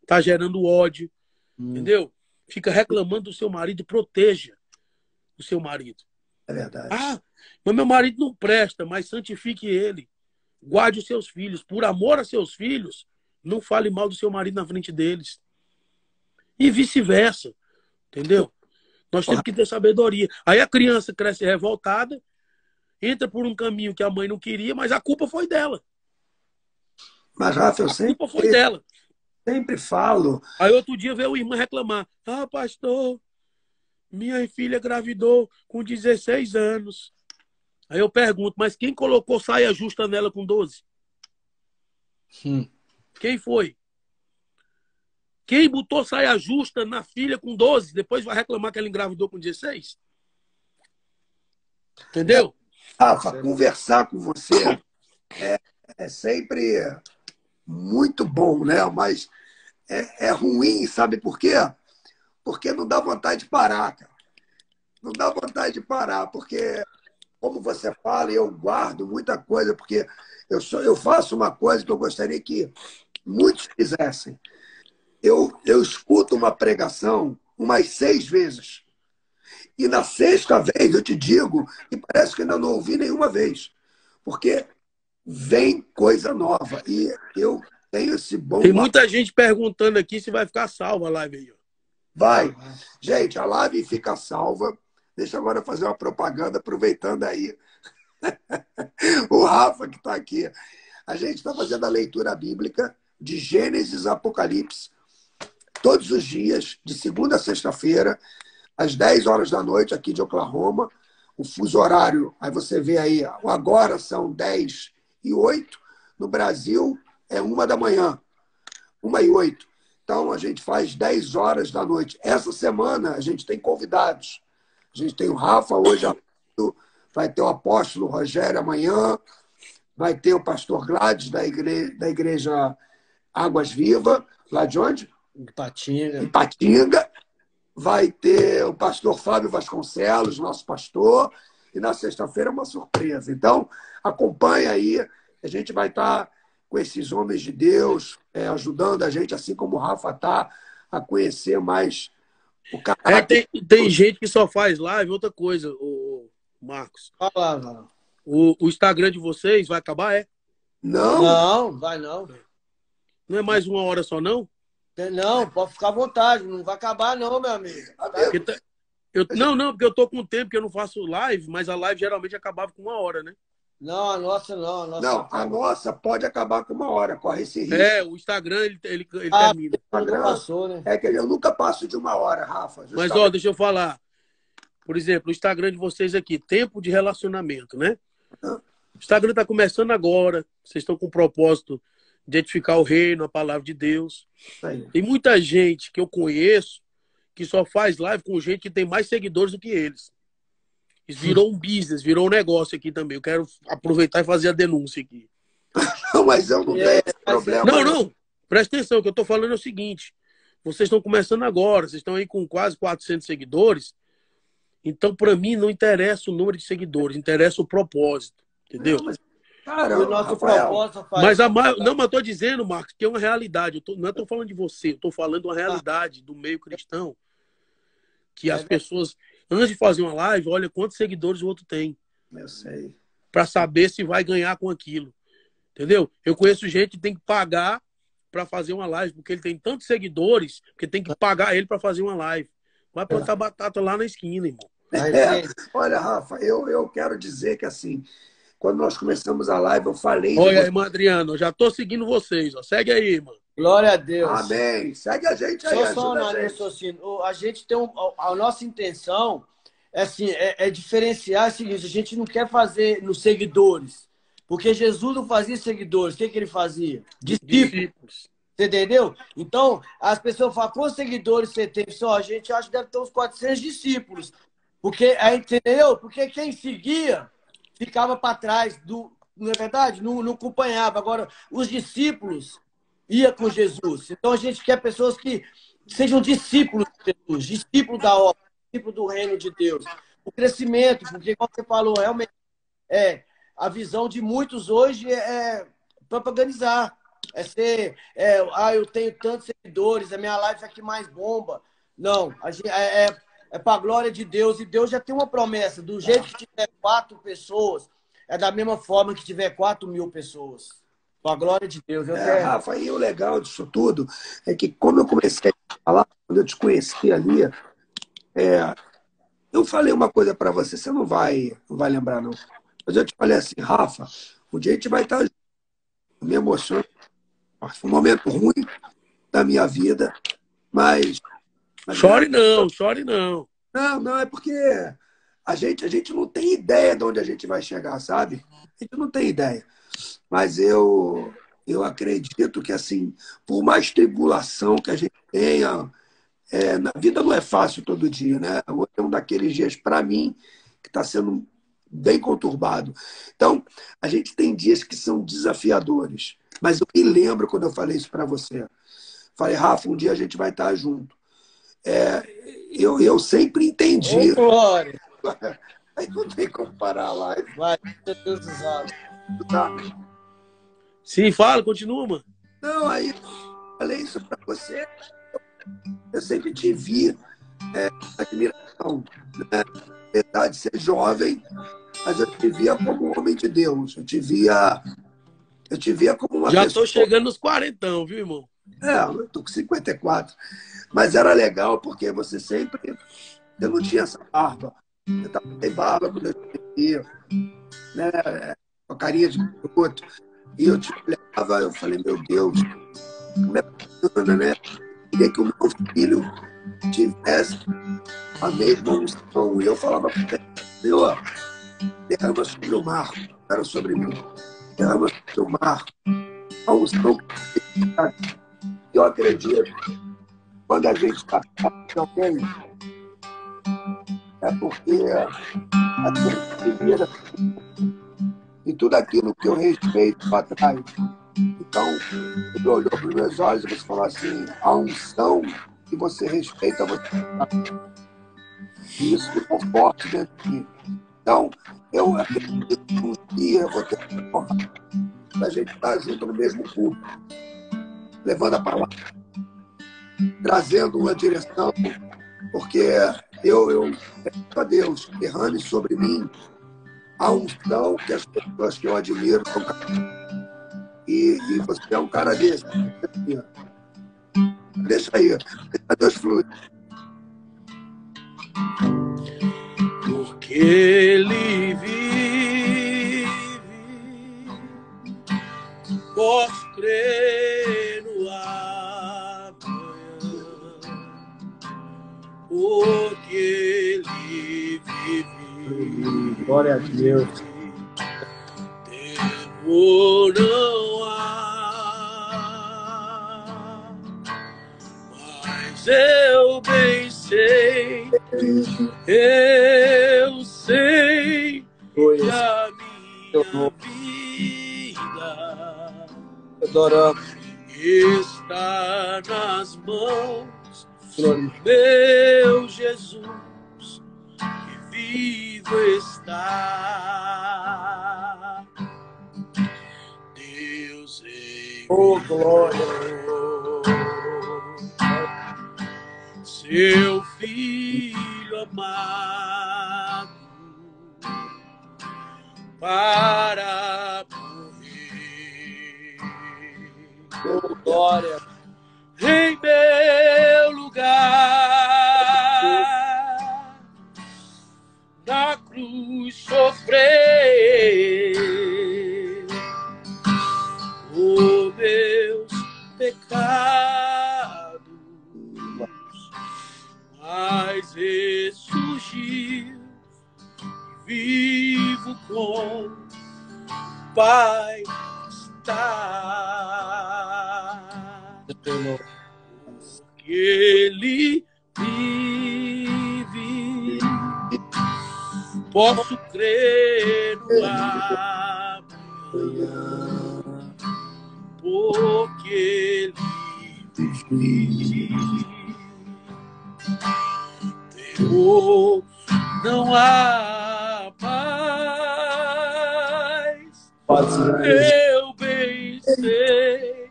tá gerando ódio, entendeu? Fica reclamando do seu marido, proteja o seu marido. É verdade. Ah, mas meu marido não presta, mas santifique ele. Guarde os seus filhos. Por amor a seus filhos, não fale mal do seu marido na frente deles. E vice-versa. Entendeu? Nós temos que ter sabedoria. Aí a criança cresce revoltada, entra por um caminho que a mãe não queria, mas a culpa foi dela. Mas, Rafa, eu A culpa foi dela. sempre falo. Aí outro dia veio o irmão reclamar. Ah, pastor, minha filha engravidou com 16 anos. Aí eu pergunto, mas quem colocou saia justa nela com 12? Quem foi? Quem botou saia justa na filha com 12, depois vai reclamar que ela engravidou com 16? Entendeu? Rafa, conversar com você é sempre muito bom, né? Mas é ruim, sabe por quê? Porque não dá vontade de parar, cara. Não dá vontade de parar, porque, como você fala, eu guardo muita coisa, porque eu faço uma coisa que eu gostaria que muitos fizessem. Eu escuto uma pregação umas 6 vezes. E na 6ª vez eu te digo que parece que ainda não ouvi nenhuma vez. Porque vem coisa nova. E eu tenho esse bom... Tem muita gente perguntando aqui se vai ficar salva a live aí. Vai. Gente, a live fica salva. Deixa agora eu fazer uma propaganda, aproveitando aí o Rafa que está aqui. A gente está fazendo a leitura bíblica de Gênesis a Apocalipse todos os dias, de segunda a sexta-feira, às 10 horas da noite, aqui de Oklahoma. O fuso horário, aí você vê aí, agora são 10h08. No Brasil, é 1 da manhã, 1h08. Então, a gente faz 10 horas da noite. Essa semana, a gente tem convidados. A gente tem o Rafa hoje, vai ter o apóstolo Rogério amanhã, vai ter o pastor Gladys, da igreja Águas Vivas, lá de onde? Em Patinga. Vai ter o pastor Fábio Vasconcelos, nosso pastor, e na sexta-feira é uma surpresa. Então, acompanha aí, a gente vai estar com esses homens de Deus, ajudando a gente, assim como o Rafa está, a conhecer mais o caráter. Tem gente que só faz live, outra coisa, o Marcos. Fala. O Instagram de vocês vai acabar, Não. Não, vai não. Não é mais 1 hora só, não? Não, pode ficar à vontade, não vai acabar não, meu amigo. Não, porque eu tô com tempo que eu não faço live, mas a live geralmente acabava com 1 hora, né? Não, a nossa não. Não, a nossa pode acabar com 1 hora, corre esse risco. O Instagram, ele termina. O Instagram passou, né? É que eu nunca passo de 1 hora, Rafa. Mas, ó, deixa eu falar. Por exemplo, o Instagram de vocês aqui, tempo de relacionamento, né? O Instagram tá começando agora, vocês estão com o propósito de edificar o reino, a palavra de Deus. Aí. Tem muita gente que eu conheço que só faz live com gente que tem mais seguidores do que eles. Isso virou um business, virou um negócio aqui também. Eu quero aproveitar e fazer a denúncia aqui. Não, mas eu não tenho esse problema. Não. Presta atenção, o que eu tô falando é o seguinte. Vocês estão começando agora, vocês estão aí com quase 400 seguidores. Então, para mim, não interessa o número de seguidores, interessa o propósito. Entendeu? Não, mas, caramba, O nosso Rafael, propósito Mas não, mas eu tô dizendo, Marcos, que é uma realidade. Não estou falando de você, eu tô falando de uma realidade do meio cristão. Que as pessoas, antes de fazer uma live, olha quantos seguidores o outro tem. Eu sei. Para saber se vai ganhar com aquilo. Entendeu? Eu conheço gente que tem que pagar para fazer uma live, porque ele tem tantos seguidores que tem que pagar ele para fazer uma live. Vai plantar batata lá na esquina, irmão. Olha, Rafa, eu quero dizer que assim, quando nós começamos a live, eu falei Olha aí, de irmão Adriano, eu já tô seguindo vocês, ó. Segue aí, mano. Glória a Deus. Amém. Segue a gente aí, Só ajuda na a gente. raciocínio. A gente tem a nossa intenção assim, é diferenciar o seguinte, a gente não quer fazer nos seguidores, porque Jesus não fazia seguidores, o que ele fazia? Discípulos. Você entendeu? Então, as pessoas falam, quantos seguidores você tem? Só, a gente acha que deve ter uns 400 discípulos. Porque, entendeu? Porque quem seguia ficava para trás, não é verdade? Não acompanhava. Agora, os discípulos iam com Jesus. Então, a gente quer pessoas que sejam discípulos de Jesus, discípulos da obra, discípulos do reino de Deus. O crescimento, porque, como você falou, realmente, a visão de muitos hoje é propagandizar. Eu tenho tantos seguidores, a minha live é que mais bomba. Não, é para a glória de Deus. E Deus já tem uma promessa. Do jeito que tiver 4 pessoas, é da mesma forma que tiver 4.000 pessoas. Para a glória de Deus. Rafa, e o legal disso tudo é que, como eu comecei a falar, quando eu te conheci ali, eu falei uma coisa para você, você não vai lembrar, não. Mas eu te falei assim, Rafa, um dia a gente vai estar junto. Eu me emociono. Foi um momento ruim da minha vida, mas chore não, chore não. Não, é porque a gente não tem ideia de onde a gente vai chegar, sabe? A gente não tem ideia. Mas eu acredito que, assim, por mais tribulação que a gente tenha, na vida não é fácil todo dia, né? Hoje é um daqueles dias, para mim, que está sendo bem conturbado. Então, a gente tem dias que são desafiadores. Mas eu me lembro quando eu falei isso para você. Falei, Rafa, um dia a gente vai estar junto. Eu sempre entendi. Ô, glória! Aí não tem como parar a live. Vai, Deus usado. Tá? Sim, fala, continua, mano. Não, aí eu falei isso para você. Eu sempre te vi admiração. Né? Apesar de ser jovem, mas eu te via como um homem de Deus. Eu te via como uma Já pessoa... tô chegando nos 40, viu, irmão? Eu tô com 54. Mas era legal porque você sempre... Eu não tinha essa barba. Eu tava sem barba quando eu te via, né? Com a carinha de garoto. E eu te olhava, eu falei, meu Deus, como é bacana, né? Queria que o meu filho tivesse a mesma unção. E eu falava para ele, Senhor, derrama sobre o mar, era sobre mim. Derrama sobre o mar. A unção que eu acredito, quando a gente está perto de alguém, é porque a gente vira e tudo aquilo que eu respeito para trás. Então, ele olhou para os meus olhos e você falou assim, a unção que você respeita, você e isso ficou forte dentro de mim. Então, eu acredito que um dia eu vou ter a gente estar junto no mesmo culto, levando a palavra, trazendo uma direção, porque eu peço a Deus, derrame sobre mim a unção que as pessoas que eu admiro estão. E você é um cara desse. Deixa aí. Deixa Deus fluir. Porque ele vive, posso crer no amanhã. Porque ele vive. Glória a Deus. Temor não há, mas eu bem sei, eu sei que a minha vida está nas mãos do meu Jesus, que vivo está. Deus em glória! Seu filho amado para morrer Oh, glória. Em meu lugar, na cruz sofrer, os meus pecados, mas ressurgiu, vivo com o Pai está, porque Ele vive, posso crer no amanhã, porque Ele vive. Terror, não há paz, eu bem sei,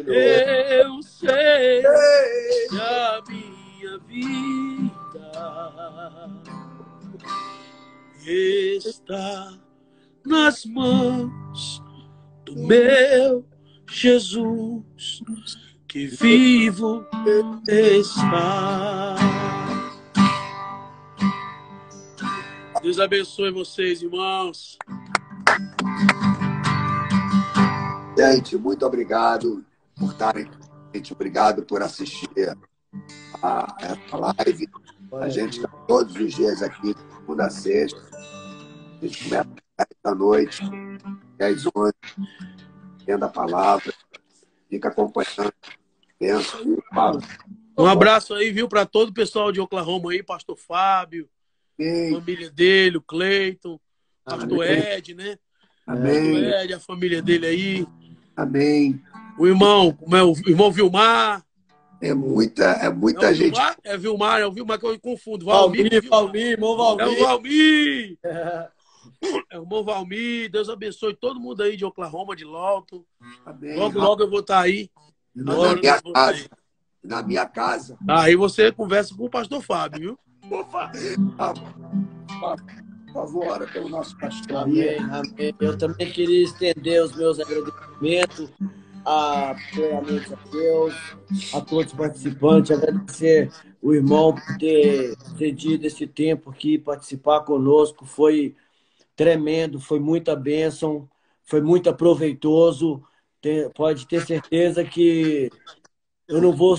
eu sei que a minha vida está nas mãos do meu Jesus, que vivo está. Deus abençoe vocês, irmãos. Gente, muito obrigado por estarem com a gente. Obrigado por assistir a essa live. A gente está todos os dias aqui, segunda a sexta. A gente começa às 10 da noite, 10 horas, tendo a palavra. Fica acompanhando. Pensa aí, fala. Um abraço aí, viu, para todo o pessoal de Oklahoma aí, pastor Fábio, a família dele, o Cleiton, pastor Ed, né? Amém. Pastor Ed, a família dele aí. Amém. O irmão, como é o irmão Vilmar. É muita gente. Vilmar? É o Vilmar que eu confundo. Valmir, irmão Valmir. É o Valmir. É o irmão Valmir. Deus abençoe todo mundo aí de Oklahoma, de Lawton. Amém. Logo eu vou estar aí. Na minha casa. Aí você conversa com o pastor Fábio, viu? Por favor, ora pelo nosso pastor. Amém, amém. Eu também queria estender os meus agradecimentos primeiramente a Deus, a todos os participantes, agradecer o irmão por ter cedido esse tempo aqui, participar conosco. Foi tremendo, foi muita bênção, foi muito proveitoso. Pode ter certeza que eu não vou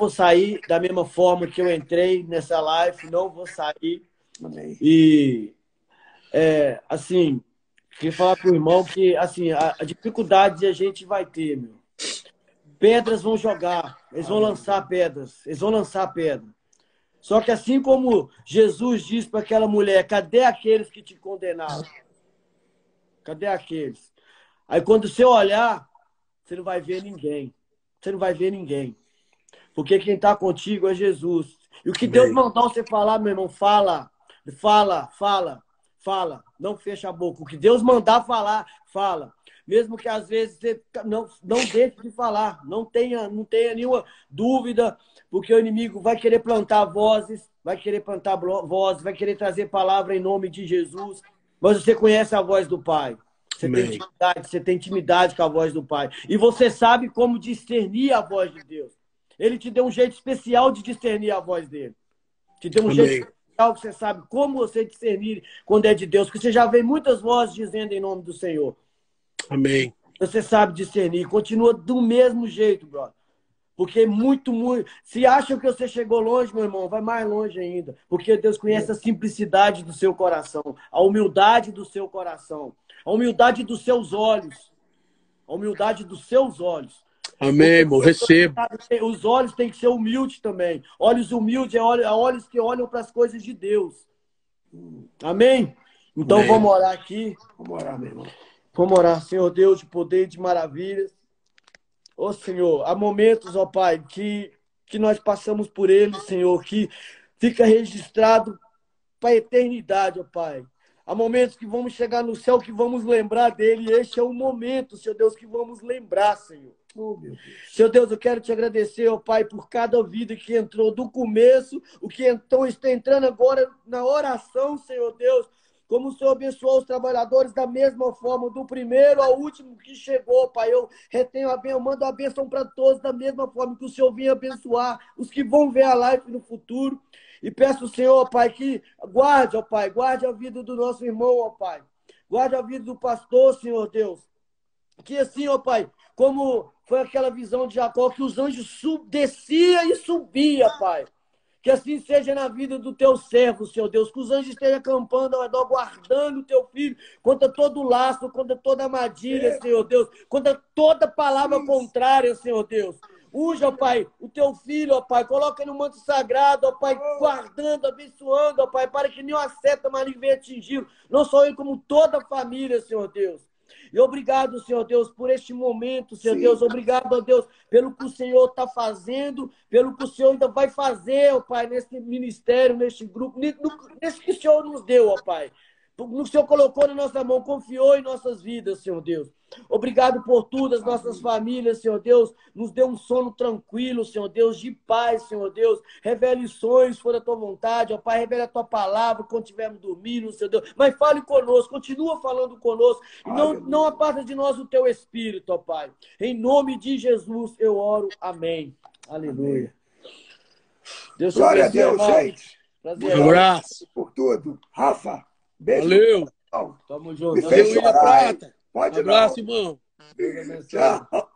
sair da mesma forma que eu entrei nessa live, não vou sair. Amém. E, assim, queria falar para o irmão que, assim, a dificuldade a gente vai ter, meu. Pedras vão jogar, eles vão lançar pedras, Só que assim como Jesus disse para aquela mulher, cadê aqueles que te condenaram? Cadê aqueles? Aí quando você olhar, você não vai ver ninguém. Você não vai ver ninguém. Porque quem está contigo é Jesus. E o que Deus mandou você falar, meu irmão, fala. Não fecha a boca. O que Deus mandar falar, fala. Mesmo que às vezes você não deixe de falar. Não tenha nenhuma dúvida, porque o inimigo vai querer plantar vozes, vai querer trazer palavra em nome de Jesus. Mas você conhece a voz do Pai. Você tem intimidade com a voz do Pai. E você sabe como discernir a voz de Deus. Ele te deu um jeito especial de discernir a voz dele. Te deu um jeito especial que você sabe como você discernir quando é de Deus. Porque você já vê muitas vozes dizendo em nome do Senhor. Amém. Você sabe discernir. Continua do mesmo jeito, brother. Porque muito. Se acha que você chegou longe, meu irmão, vai mais longe ainda. Porque Deus conhece a simplicidade do seu coração. A humildade do seu coração. A humildade dos seus olhos. A humildade dos seus olhos. Amém, irmão. Recebo. Os olhos têm que ser humildes também. Olhos humildes é olhos que olham para as coisas de Deus. Amém? Então Amém. Vamos orar aqui. Vamos orar, meu irmão. Vamos orar. Senhor Deus de poder e de maravilhas. Ó Senhor, há momentos, ó Pai, que nós passamos por eles, Senhor, que fica registrado para a eternidade, ó Pai. Há momentos que vamos chegar no céu, que vamos lembrar dele. E este é o momento, Senhor Deus, que vamos lembrar, Senhor. Oh, meu Deus. Senhor Deus, eu quero te agradecer, ó Pai, por cada vida que entrou do começo, o que então está entrando agora na oração, Senhor Deus. como o Senhor abençoou os trabalhadores da mesma forma, do primeiro ao último que chegou, Pai. Eu retenho eu mando a bênção para todos da mesma forma que o Senhor vinha abençoar os que vão ver a live no futuro. E peço ao Senhor, Pai, que guarde, ó Pai, guarde a vida do nosso irmão, ó Pai. Guarde a vida do pastor, Senhor Deus. Que assim, ó Pai, como foi aquela visão de Jacó, que os anjos descia e subia, Pai. Que assim seja na vida do teu servo, Senhor Deus. Que os anjos estejam acampando ao redor, guardando o teu filho contra todo laço, contra toda armadilha, Senhor Deus. Contra toda palavra contrária, Senhor Deus. Unja, ó Pai, o teu filho, ó Pai. Coloca no manto sagrado, ó Pai, guardando, abençoando, ó Pai, para que nenhuma seta maligna venha atingi-lo. Não só ele, como toda a família, Senhor Deus. E obrigado, Senhor Deus, por este momento, Senhor Deus. Obrigado, ó Deus, pelo que o Senhor está fazendo, pelo que o Senhor ainda vai fazer, ó Pai, nesse ministério, neste grupo, nesse que o Senhor nos deu, ó Pai. No que o Senhor colocou na nossa mão, confiou em nossas vidas, Senhor Deus. Obrigado por tudo, as nossas famílias, Senhor Deus. Nos dê um sono tranquilo, Senhor Deus, de paz, Senhor Deus. Revele sonhos, for a tua vontade, ó Pai. Revele a tua palavra quando estivermos dormindo, Senhor Deus. Mas fale conosco, continua falando conosco. E não aparta de nós o teu espírito, ó Pai. Em nome de Jesus eu oro. Amém. Aleluia. Deus glória a Deus, gente. Prazer. Um abraço. Por tudo. Rafa, beijo. Valeu. Tamo junto. Me fez chorar. Pode um abraço, irmão. Tchau.